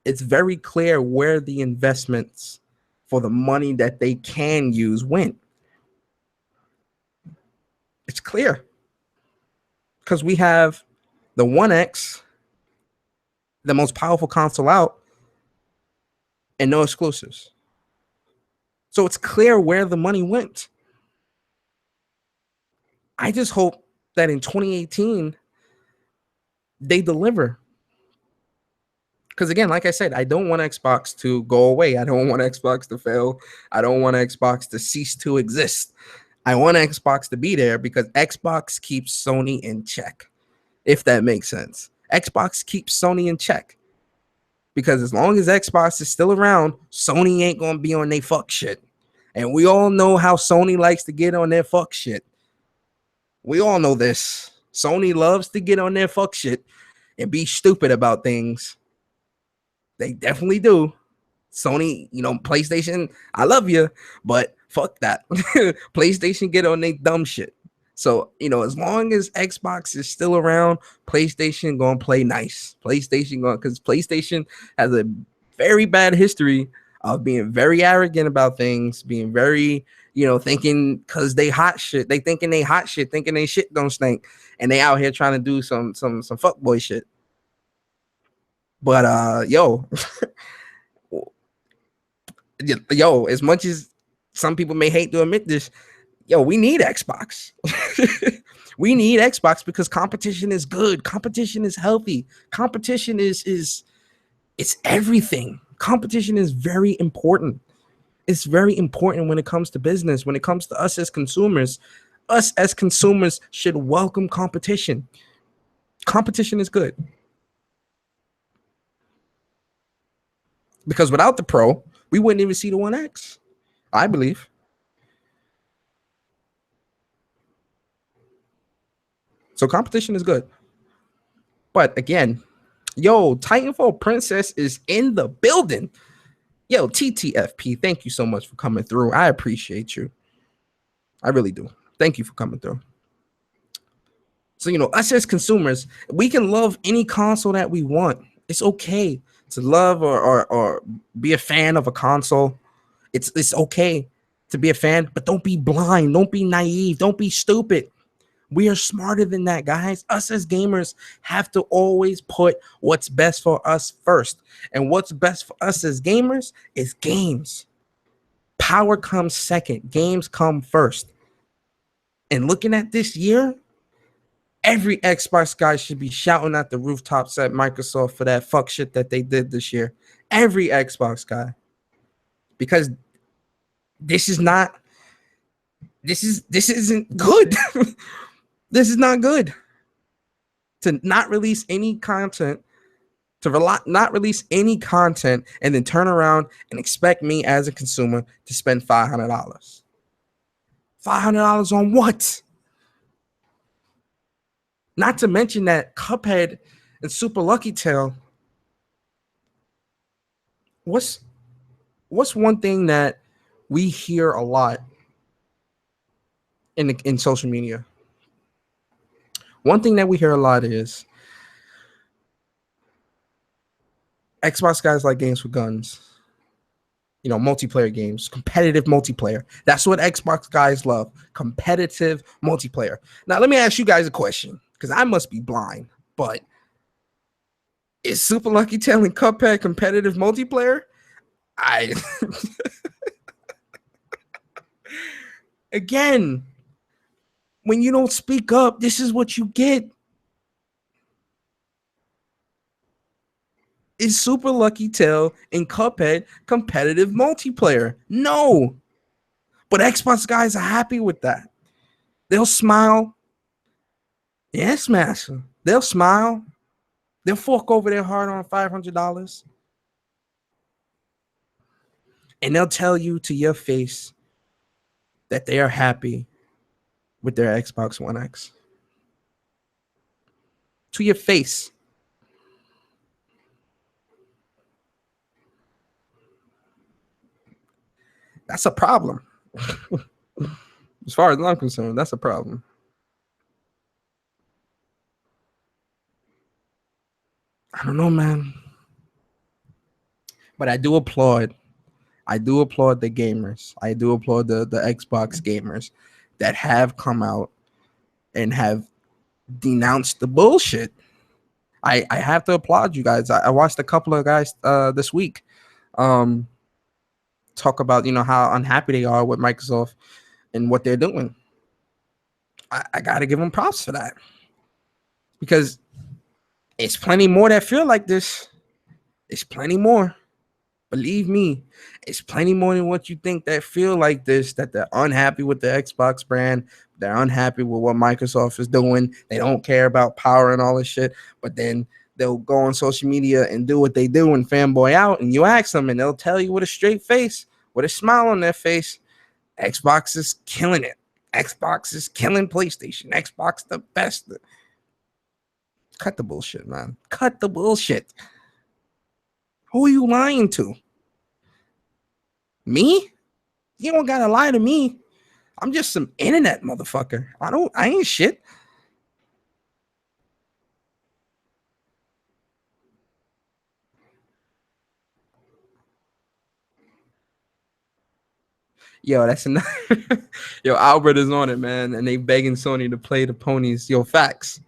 It's very clear where the investments for the money that they can use went. It's clear. Because we have the 1X, the most powerful console out, and no exclusives. So it's clear where the money went. I just hope that in 2018, they deliver. Because again, like I said, I don't want Xbox to go away. I don't want Xbox to fail. I don't want Xbox to cease to exist. I want Xbox to be there because Xbox keeps Sony in check, if that makes sense. Xbox keeps Sony in check. Because as long as Xbox is still around, Sony ain't going to be on their fuck shit. And we all know how Sony likes to get on their fuck shit. We all know this. Sony loves to get on their fuck shit. and be stupid about things. They definitely do. Sony, PlayStation, I love you, but fuck that. PlayStation get on they dumb shit. So, as long as Xbox is still around, PlayStation gonna play nice. Because PlayStation has a very bad history of being very arrogant about things, being very, thinking because they hot shit. They thinking they hot shit, thinking they shit don't stink, and they out here trying to do some fuckboy shit. But as much as some people may hate to admit this, we need Xbox. We need Xbox because competition is good. Competition is healthy. Competition is it's everything. Competition is very important. It's very important when it comes to business, when it comes to us as consumers. Us as consumers should welcome competition. Competition is good. Because without the Pro, we wouldn't even see the One X, I believe. So competition is good. But again, Titanfall Princess is in the building. TTFP, thank you so much for coming through. I appreciate you. I really do. Thank you for coming through. So, us as consumers, we can love any console that we want. It's okay to love or be a fan of a console. It's okay to be a fan, but don't be blind. Don't be naive. Don't be stupid. We are smarter than that, guys. Us as gamers have to always put what's best for us first. And what's best for us as gamers is games. Power comes second. Games come first. And looking at this year, every Xbox guy should be shouting at the rooftops at Microsoft for that fuck shit that they did this year. Every Xbox guy. Because this isn't good. This is not good. To not release any content, not release any content, and then turn around and expect me as a consumer to spend $500. $500 on what? Not to mention that Cuphead and Super Lucky Tail. What's one thing that we hear a lot in social media? One thing that we hear a lot is Xbox guys like games with guns. Multiplayer games, competitive multiplayer. That's what Xbox guys love, competitive multiplayer. Now, let me ask you guys a question, because I must be blind, but is Super Lucky Tail and Cuphead competitive multiplayer? Again, when you don't speak up, this is what you get. Is Super Lucky Tail and Cuphead competitive multiplayer? No. But Xbox guys are happy with that. They'll smile. Yes, master. They'll smile. They'll fork over their hard on $500. And they'll tell you to your face that they are happy with their Xbox One X. To your face. That's a problem. As far as I'm concerned, that's a problem. I don't know, man. But I do applaud the gamers. I do applaud the Xbox gamers that have come out and have denounced the bullshit. I have to applaud you guys. I watched a couple of guys this week talk about how unhappy they are with Microsoft and what they're doing. I got to give them props for that, because it's plenty more that feel like this. It's plenty more. Believe me, it's plenty more than what you think that feel like this, that they're unhappy with the Xbox brand. They're unhappy with what Microsoft is doing. They don't care about power and all this shit. But then they'll go on social media and do what they do and fanboy out. And you ask them and they'll tell you with a straight face, with a smile on their face, Xbox is killing it. Xbox is killing PlayStation. Xbox the best. Cut the bullshit, man. Cut the bullshit. Who are you lying to? Me? You don't gotta lie to me. I'm just some internet motherfucker. I ain't shit. Yo, that's enough. Yo, Albert is on it, man, and they begging Sony to play the ponies. Yo, facts.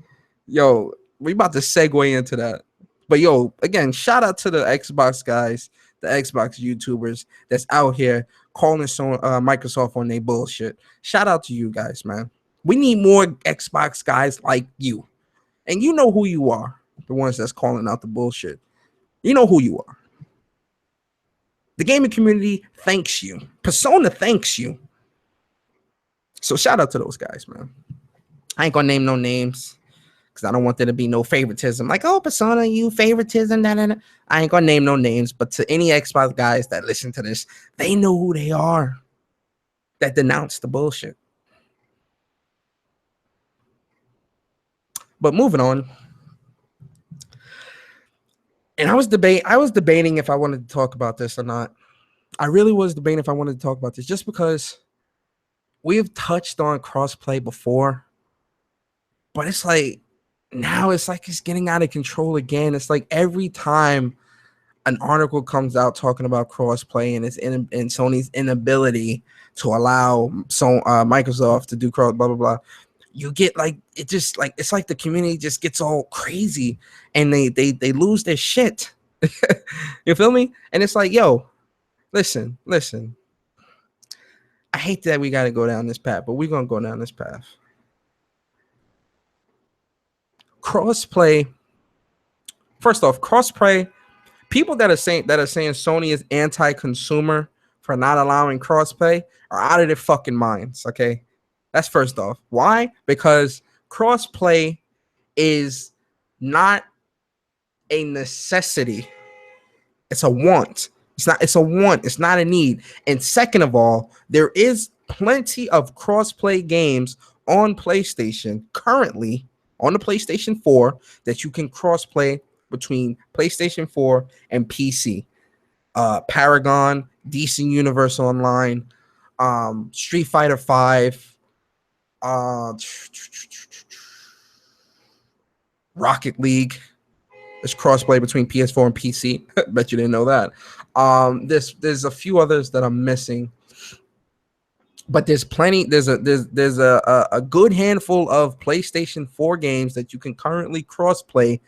Yo, we about to segue into that. But yo, again, shout out to the Xbox guys, the Xbox YouTubers that's out here calling Microsoft on their bullshit. Shout out to you guys, man. We need more Xbox guys like you. And you know who you are, the ones that's calling out the bullshit. You know who you are. The gaming community thanks you. Persona thanks you. So shout out to those guys, man. I ain't gonna name no names because I don't want there to be no favoritism. Like, oh, Persona, you favoritism. Nah, nah, nah. I ain't gonna name no names, but to any Xbox guys that listen to this, they know who they are. That denounce the bullshit. But moving on. And I was debating if I wanted to talk about this or not. I really was debating if I wanted to talk about this just because we've touched on crossplay before, but it's like now it's like it's getting out of control again. It's like every time an article comes out talking about crossplay and and Sony's inability to allow Microsoft to do cross blah blah blah, you get like it just like it's like the community just gets all crazy and they lose their shit. You feel me? And it's like, yo, listen. I hate that we got to go down this path, but we're going to go down this path. Crossplay. First off, crossplay. People that are saying Sony is anti-consumer for not allowing crossplay are out of their fucking minds. Okay, that's first off. Why? Because crossplay is not a necessity. It's a want. It's a want. It's not a need. And second of all, there is plenty of crossplay games on PlayStation currently on the PlayStation 4 that you can crossplay between PlayStation 4 and PC. Paragon, DC Universe Online, Street Fighter 5, Rocket League. There's crossplay between PS4 and PC. Bet you didn't know that. There's a few others that I'm missing, but there's plenty. There's a good handful of PlayStation 4 games that you can currently crossplay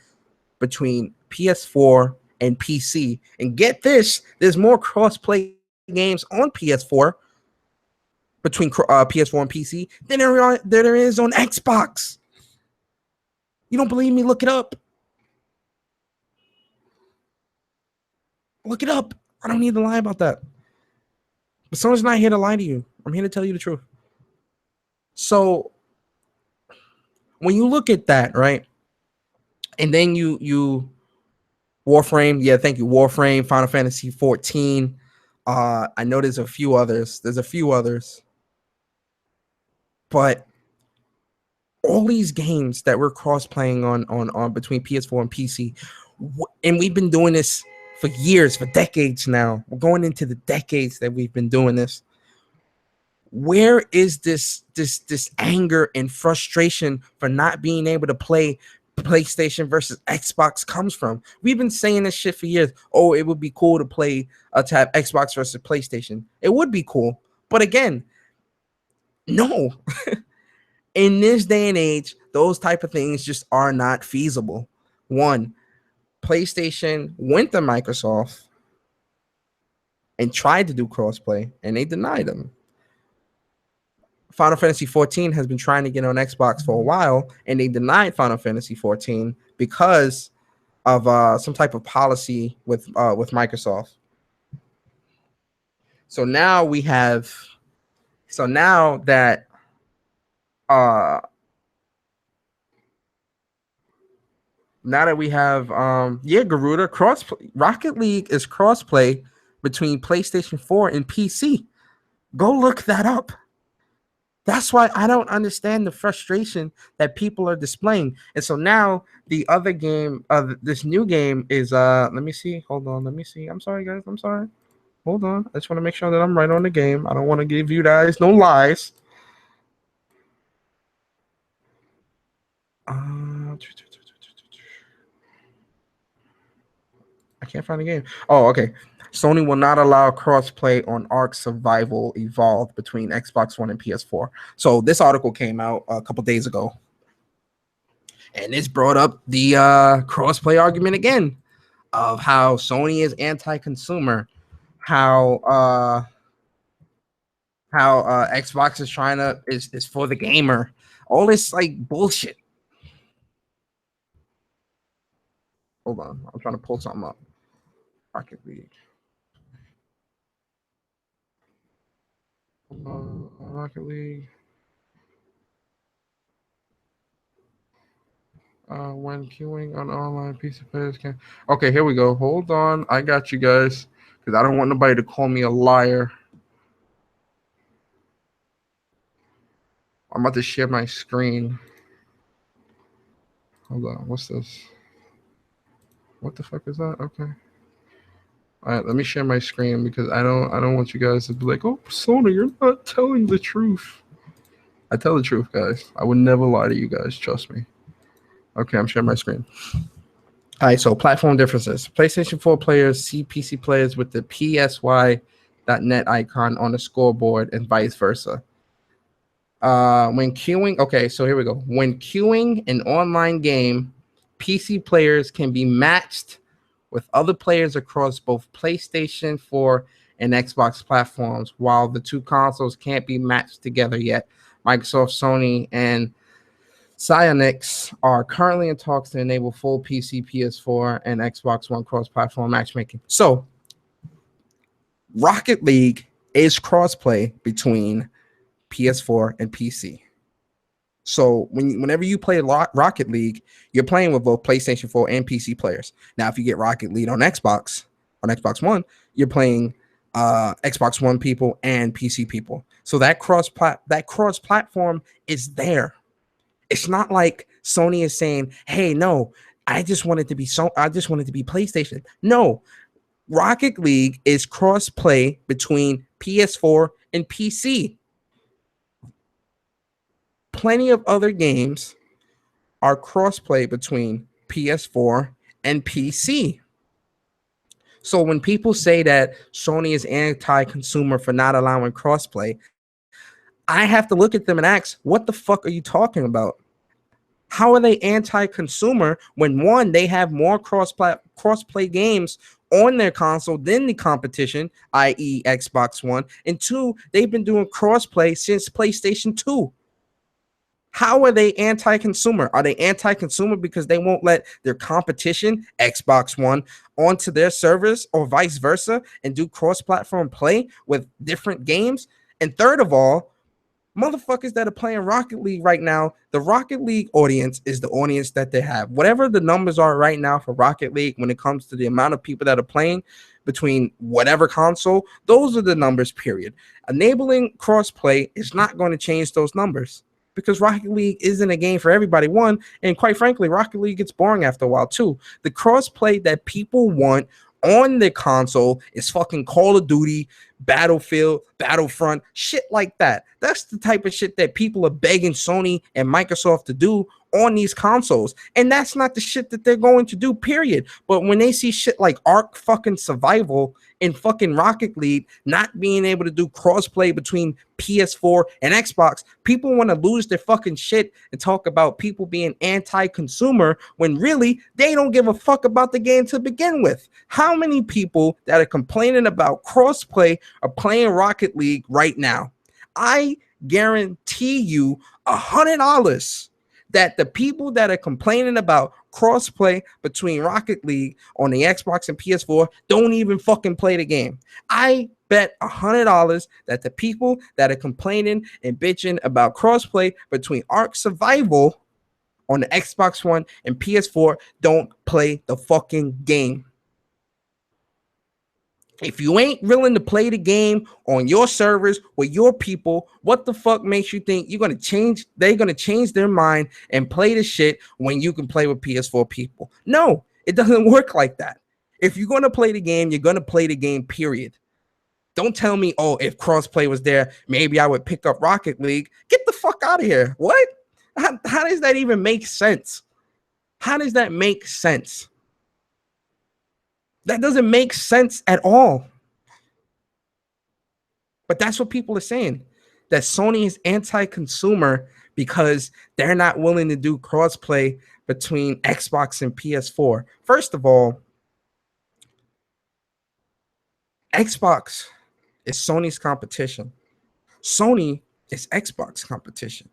between PS4 and PC. And get this, there's more crossplay games on PS4 between PS4 and PC than there is on Xbox. You don't believe me? Look it up. Look it up. I don't need to lie about that. But someone's not here to lie to you. I'm here to tell you the truth. So when you look at that, right? And then you Warframe, yeah, thank you. Warframe, Final Fantasy 14. I know there's a few others. But all these games that we're cross-playing on between PS4 and PC, and we've been doing this for years, for decades now. We're going into the decades that we've been doing this. Where is this anger and frustration for not being able to play PlayStation versus Xbox comes from? We've been saying this shit for years. Oh, it would be cool to play to have Xbox versus PlayStation. It would be cool. But again, no. In this day and age, those type of things just are not feasible. One, PlayStation went to Microsoft and tried to do crossplay, and they denied them. Final Fantasy 14 has been trying to get on Xbox for a while, and they denied Final Fantasy 14 because of some type of policy with Microsoft. So now we have, now that we have Garuda Rocket League is crossplay between PlayStation 4 and PC. Go look that up. That's why I don't understand the frustration that people are displaying. And so now the other game, this new game is let me see. Hold on, let me see. I'm sorry, guys. I'm sorry. Hold on. I just want to make sure that I'm right on the game. I don't want to give you guys no lies. I can't find the game. Oh, okay. Sony will not allow crossplay on Ark Survival Evolved between Xbox One and PS4. So this article came out a couple days ago, and this brought up the crossplay argument again of how Sony is anti-consumer, how Xbox is trying to is for the gamer. All this like bullshit. Hold on, I'm trying to pull something up. Rocket League. Rocket League. When queuing on online PC players can. Okay, here we go. Hold on, I got you guys because I don't want nobody to call me a liar. I'm about to share my screen. Hold on, what's this? What the fuck is that? Okay. All right, let me share my screen because I don't want you guys to be like, oh, Sony, you're not telling the truth. I tell the truth, guys. I would never lie to you guys. Trust me. Okay, I'm sharing my screen. All right, so platform differences. PlayStation 4 players see PC players with the PSY.net icon on the scoreboard and vice versa. When queuing, okay, so here we go. When queuing an online game, PC players can be matched with other players across both PlayStation 4 and Xbox platforms, while the two consoles can't be matched together yet. Microsoft, Sony, and Psyonix are currently in talks to enable full PC, PS4, and Xbox One cross-platform matchmaking. So, Rocket League is crossplay between PS4 and PC. So whenever you play Rocket League, you're playing with both PlayStation 4 and PC players. Now, if you get Rocket League on Xbox One, you're playing Xbox One people and PC people. So that cross platform is there. It's not like Sony is saying, "Hey, no, I just wanted to be PlayStation." No, Rocket League is cross play between PS4 and PC. Plenty of other games are crossplay between PS4 and PC. So when people say that Sony is anti-consumer for not allowing crossplay, I have to look at them and ask, what the fuck are you talking about? How are they anti-consumer when, one, they have more crossplay games on their console than the competition, i.e. Xbox One, and two, they've been doing crossplay since PlayStation 2. How are they anti-consumer? Are they anti-consumer because they won't let their competition, Xbox One, onto their servers or vice versa and do cross-platform play with different games? And third of all, motherfuckers that are playing Rocket League right now, the Rocket League audience is the audience that they have. Whatever the numbers are right now for Rocket League when it comes to the amount of people that are playing between whatever console, those are the numbers, period. Enabling cross-play is not going to change those numbers, because Rocket League isn't a game for everybody, one, and quite frankly, Rocket League gets boring after a while, too. The crossplay that people want on the console is fucking Call of Duty, Battlefield, Battlefront, shit like that. That's the type of shit that people are begging Sony and Microsoft to do on these consoles. And that's not the shit that they're going to do, period. But when they see shit like Ark fucking Survival in fucking Rocket League not being able to do crossplay between PS4 and Xbox, people want to lose their fucking shit and talk about people being anti-consumer when really they don't give a fuck about the game to begin with. How many people that are complaining about crossplay are playing Rocket League right now? I guarantee you $100 that the people that are complaining about crossplay between Rocket League on the Xbox and PS4 don't even fucking play the game. I bet $100 that the people that are complaining and bitching about crossplay between Ark Survival on the Xbox One and PS4 don't play the fucking game. If you ain't willing to play the game on your servers with your people, what the fuck makes you think you're gonna change? They're gonna change their mind and play the shit when you can play with PS4 people? No, it doesn't work like that. If you're gonna play the game, you're gonna play the game, period. Don't tell me, oh, if crossplay was there, maybe I would pick up Rocket League. Get the fuck out of here. What? How does that even make sense? How does that make sense? That doesn't make sense at all. But that's what people are saying, that Sony is anti-consumer because they're not willing to do crossplay between Xbox and PS4. First of all, Xbox is Sony's competition. Sony is Xbox competition.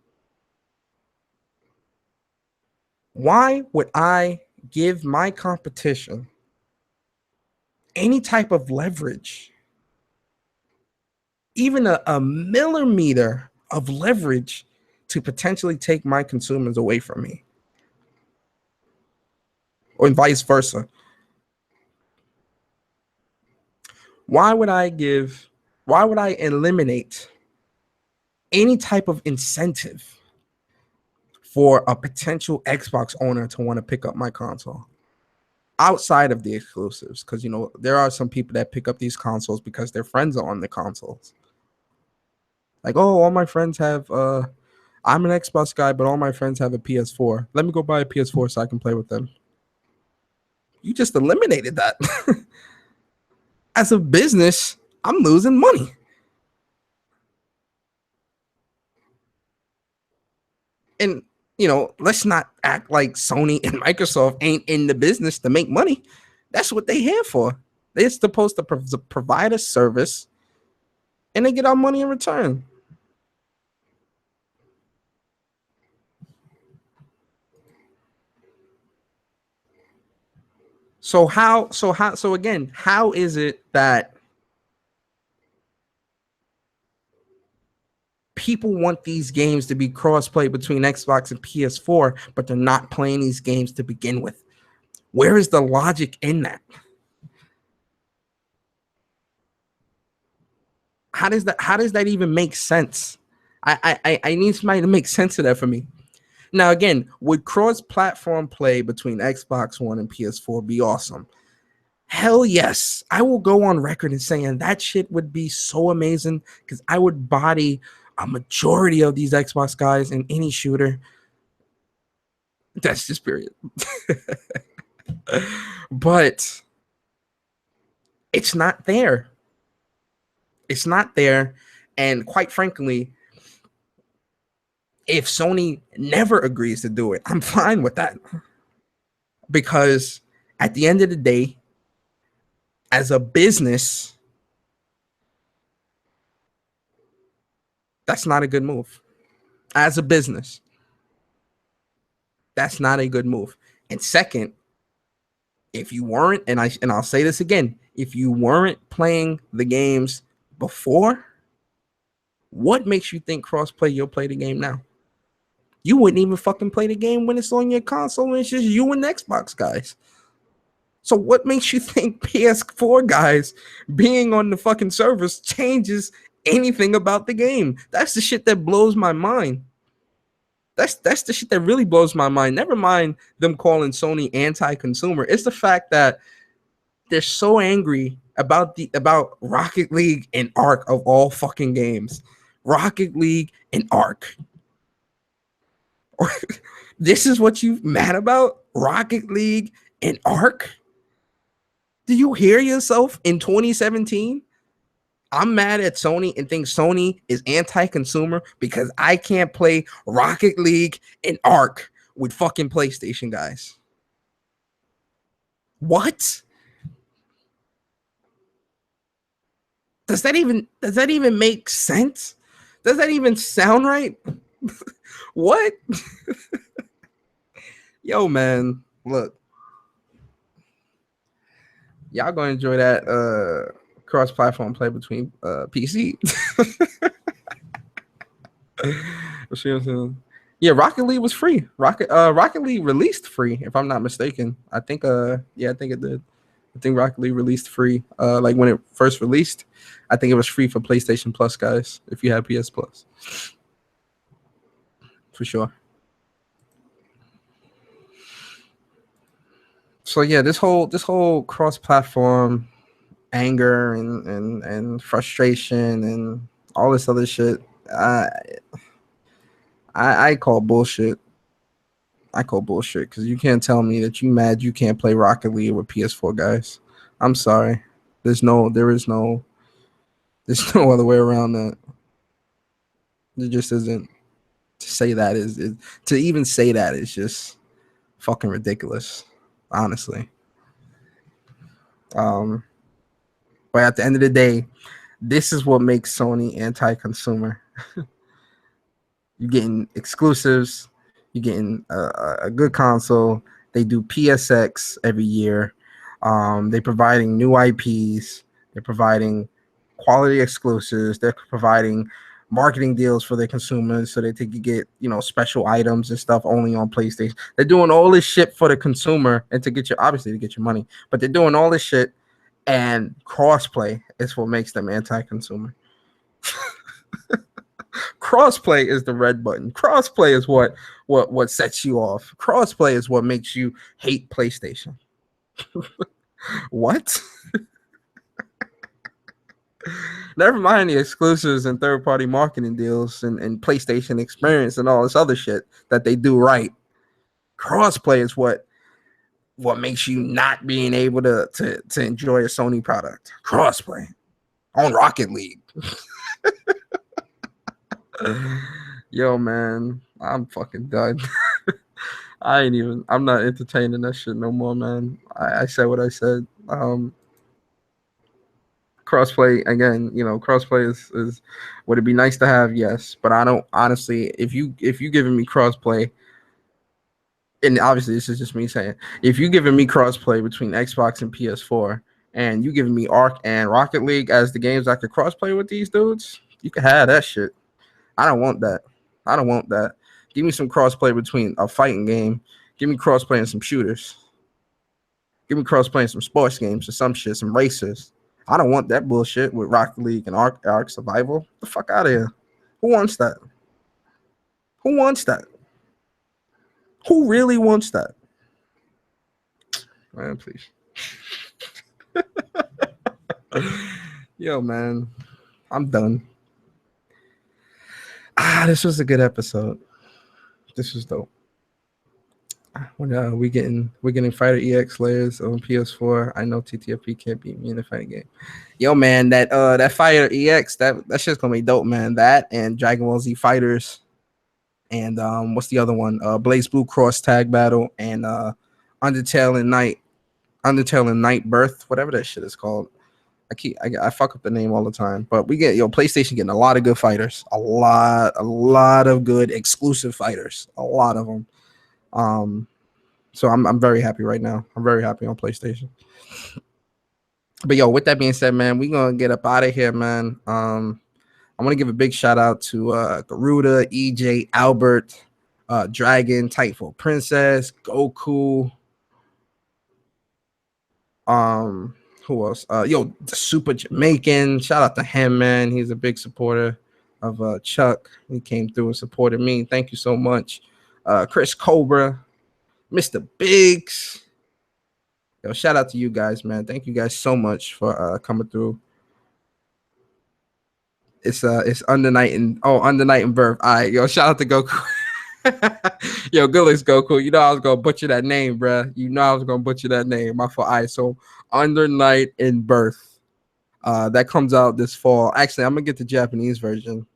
Why would I give my competition any type of leverage, even a millimeter of leverage, to potentially take my consumers away from me? Or vice versa. Why would I eliminate any type of incentive for a potential Xbox owner to want to pick up my console outside of the exclusives? Because, you know, there are some people that pick up these consoles because their friends are on the consoles. Like, oh, all my friends have, I'm an Xbox guy, but all my friends have a PS4. Let me go buy a PS4 so I can play with them. You just eliminated that. As a business, I'm losing money. And, you know, let's not act like Sony and Microsoft ain't in the business to make money. That's what they're here for. They're supposed to provide a service and they get our money in return. So again, how is it that people want these games to be cross-play between Xbox and PS4, but they're not playing these games to begin with? Where is the logic in that? How does that even make sense? I need somebody to make sense of that for me. Now, again, would cross-platform play between Xbox One and PS4 be awesome? Hell yes. I will go on record and saying that shit would be so amazing because I would body a majority of these Xbox guys in any shooter. That's just period. But it's not there. It's not there. And quite frankly, if Sony never agrees to do it, I'm fine with that. Because at the end of the day, as a business, that's not a good move. As a business, that's not a good move. And second, if you weren't, and I'll say this again, if you weren't playing the games before, what makes you think crossplay you'll play the game now? You wouldn't even fucking play the game when it's on your console and it's just you and Xbox guys. So what makes you think PS4 guys being on the fucking servers changes anything about the game? That's the shit that blows my mind. That's the shit that really blows my mind. Never mind them calling Sony anti-consumer. It's the fact that they're so angry about Rocket League and Ark of all fucking games. Rocket League and Ark. This is what you mad about? Rocket League and Ark? Do you hear yourself in 2017? I'm mad at Sony and think Sony is anti-consumer because I can't play Rocket League and Ark with fucking PlayStation guys. What? Does that even make sense? Does that even sound right? What? Yo, man, look. Y'all gonna enjoy that cross-platform play between PC. Yeah, Rocket League was free. Rocket League released free, if I'm not mistaken. I think it did. I think Rocket League released free. Like when it first released, I think it was free for PlayStation Plus guys if you had PS Plus. For sure. So yeah, this whole cross-platform anger and frustration and all this other shit, I I call bullshit. I call bullshit because you can't tell me that you mad you can't play Rocket League with PS4 guys. I'm sorry. There's no other way around that. There just isn't. To say that is to even say that is just fucking ridiculous. Honestly. Um, but at the end of the day, this is what makes Sony anti-consumer. You're getting exclusives. You're getting a good console. They do PSX every year. They're providing new IPs. They're providing quality exclusives. They're providing marketing deals for their consumers so that they can get special items and stuff only on PlayStation. They're doing all this shit for the consumer and to get obviously to get your money, but they're doing all this shit, and crossplay is what makes them anti-consumer. Crossplay is the red button. Crossplay is what sets you off. Crossplay is what makes you hate PlayStation. What? Never mind the exclusives and third-party marketing deals and PlayStation Experience and all this other shit that they do right. Crossplay is what makes you not being able to enjoy a Sony product. Crossplay on Rocket League. Yo, man, I'm fucking done. I'm not entertaining that shit no more, man. I said what I said. Crossplay again, crossplay is would it be nice to have? Yes, but I don't honestly. If you giving me crossplay, and obviously this is just me saying, if you giving me crossplay between Xbox and PS4, and you giving me Arc and Rocket League as the games I could crossplay with these dudes, you can have that shit. I don't want that. I don't want that. Give me some crossplay between a fighting game. Give me crossplay in some shooters. Give me crossplay in some sports games or some shit, some racers. I don't want that bullshit with Rocket League and Ark Survival. Get the fuck out of here. Who wants that? Who wants that? Who really wants that? Man, please. Yo, man, I'm done. This was a good episode. This was dope. When we're getting Fighter EX layers on PS4. I know TTFP can't beat me in the fighting game. Yo, man, that Fighter EX that shit's gonna be dope, man. That and Dragon Ball Z Fighters, and what's the other one? Blaze Blue Cross Tag Battle, and Undertale and Night Birth, whatever that shit is called. I fuck up the name all the time, but we get PlayStation getting a lot of good fighters, a lot of good exclusive fighters, a lot of them. So I'm very happy right now. I'm very happy on PlayStation. But yo, with that being said, man, we gonna get up out of here, man. I want to give a big shout out to Garuda, EJ, Albert, Dragon, Tightful Princess, Goku. Who else? The Super Jamaican. Shout out to him, man. He's a big supporter of Chuck. He came through and supported me. Thank you so much. Chris Cobra, Mr. Biggs. Yo, shout out to you guys, man. Thank you guys so much for coming through. It's Under Night and Birth. All right, yo, shout out to Goku. Yo, good looks Goku. You know I was gonna butcher that name, bruh. You know I was gonna butcher that name. My fault. All right, so Under Night and Birth. That comes out this fall. Actually, I'm gonna get the Japanese version.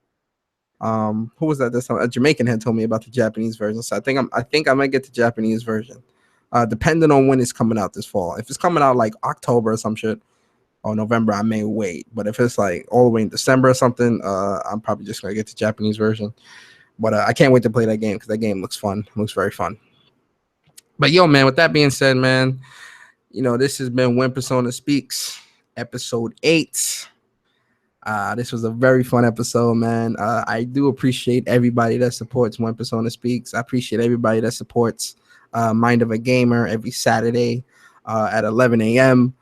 Who was that this time? A Jamaican had told me about the Japanese version, so I think I might get the Japanese version. Depending on when it's coming out this fall. If it's coming out like October or some shit, or November, I may wait. But if it's like all the way in December or something, I'm probably just gonna get the Japanese version. But I can't wait to play that game because that game looks fun. It looks very fun. But yo, man, with that being said, man, this has been When Persona Speaks, episode 8. This was a very fun episode, man. I do appreciate everybody that supports When Persona Speaks. I appreciate everybody that supports Mind of a Gamer every Saturday at 11 a.m.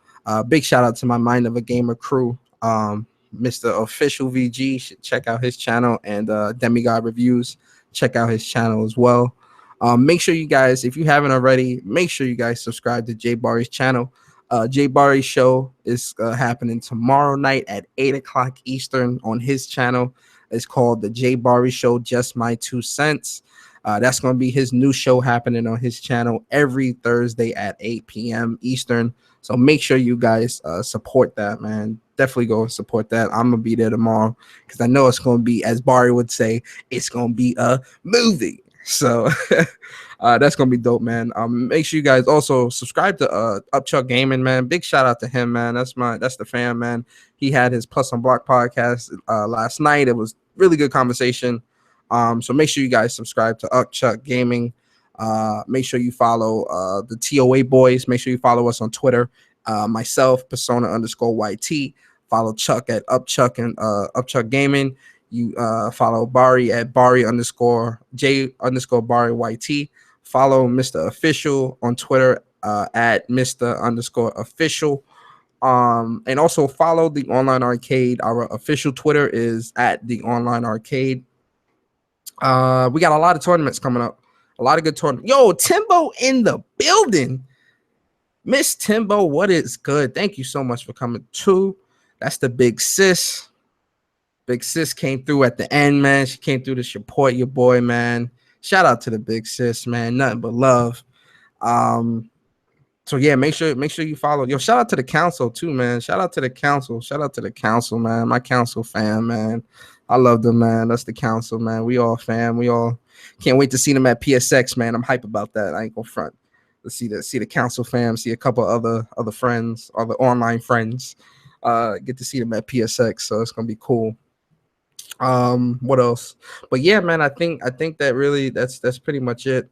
Big shout out to my Mind of a Gamer crew. Mr. Official VG, should check out his channel, and Demigod Reviews, check out his channel as well. Make sure you guys, if you haven't already, make sure you guys subscribe to Jay Barry's channel. Jay Barry's show is happening tomorrow night at 8 o'clock Eastern on his channel. It's called The Jay Barry Show, Just My 2 Cents. That's going to be his new show happening on his channel every Thursday at 8 p.m. Eastern. So make sure you guys support that, man. Definitely go and support that. I'm going to be there tomorrow because I know it's going to be, as Barry would say, it's going to be a movie. So that's going to be dope, man. Make sure you guys also subscribe to Upchuck Gaming, man. Big shout out to him, man. That's the fan, man. He had his Plus on Block podcast last night. It was really good conversation. So make sure you guys subscribe to Upchuck Gaming. Make sure you follow the TOA boys. Make sure you follow us on Twitter. Myself, Persona_YT. Follow Chuck at Upchuck and Upchuck Gaming. You follow Barry at Barry_J_Barry YT. Follow Mr. Official on Twitter at Mr._official. And also follow the Online Arcade. Our official Twitter is at the Online Arcade. We got a lot of tournaments coming up. A lot of good tournaments. Yo, Timbo in the building. Miss Timbo, what is good? Thank you so much for coming too. That's the big sis. Big sis came through at the end, man. She came through to support your boy, man. Shout out to the big sis, man. Nothing but love. So yeah, make sure you follow. Yo, shout out to the council too, man. Shout out to the council. Shout out to the council, man. My council fam, man. I love them, man. That's the council, man. We all fam. We all can't wait to see them at PSX, man. I'm hype about that. I ain't gonna front. Let's see the council fam. See a couple other friends, other online friends. Get to see them at PSX, so it's gonna be cool. What else? But yeah, man, I think that really that's pretty much it.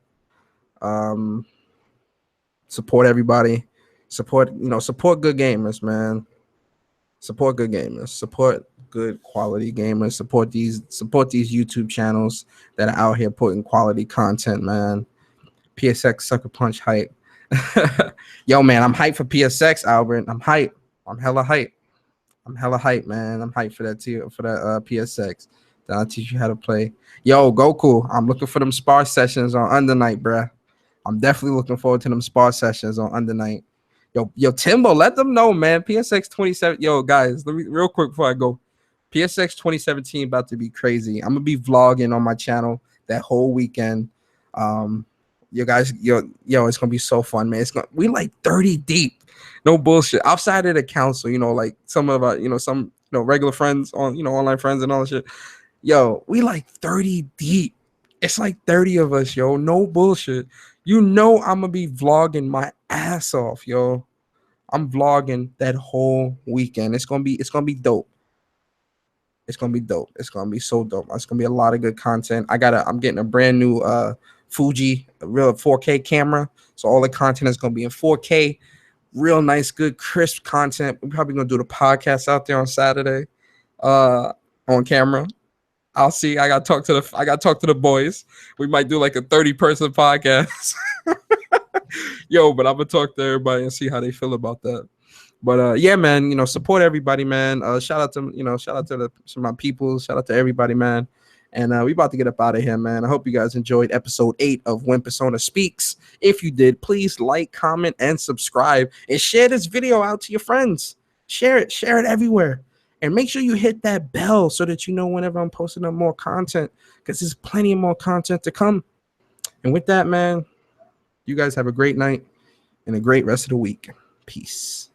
Support everybody. Support good gamers, man. Support good gamers. Support good quality gamers. Support these YouTube channels that are out here putting quality content, man. PSX Sucker Punch hype. Yo, man, I'm hyped for PSX, Albert. I'm hyped. I'm hella hyped. Man. I'm hyped for that too, for that PSX. Then I'll teach you how to play. Yo, Goku, I'm looking for them spar sessions on Undernight, bruh. I'm definitely looking forward to them spar sessions on Undernight. Yo, Timbo, let them know, man. PSX 27. Yo, guys, let me real quick before I go. PSX 2017 about to be crazy. I'm gonna be vlogging on my channel that whole weekend. You guys, it's gonna be so fun, man. We like 30 deep. No bullshit. Outside of the council, like some of our, some regular friends on, online friends and all that shit. Yo, we like 30 deep. It's like 30 of us, yo. No bullshit. I'm gonna be vlogging my ass off, yo. I'm vlogging that whole weekend. It's gonna be dope. It's gonna be dope. It's gonna be so dope. It's gonna be a lot of good content. I'm getting a brand new Fuji, a real 4K camera. So all the content is gonna be in 4K. Real nice, good, crisp content. We're probably gonna do the podcast out there on Saturday, on camera. I'll see. I gotta talk to the boys. We might do like a 30-person podcast. Yo, but I'm gonna talk to everybody and see how they feel about that. But yeah, man, support everybody, man. Shout out to my people. Shout out to everybody, man. And we about to get up out of here, man. I hope you guys enjoyed episode 8 of When Persona Speaks. If you did, please like, comment, and subscribe, and share this video out to your friends. Share it everywhere. And make sure you hit that bell so that you know whenever I'm posting up more content, because there's plenty of more content to come. And with that, man, you guys have a great night and a great rest of the week. Peace.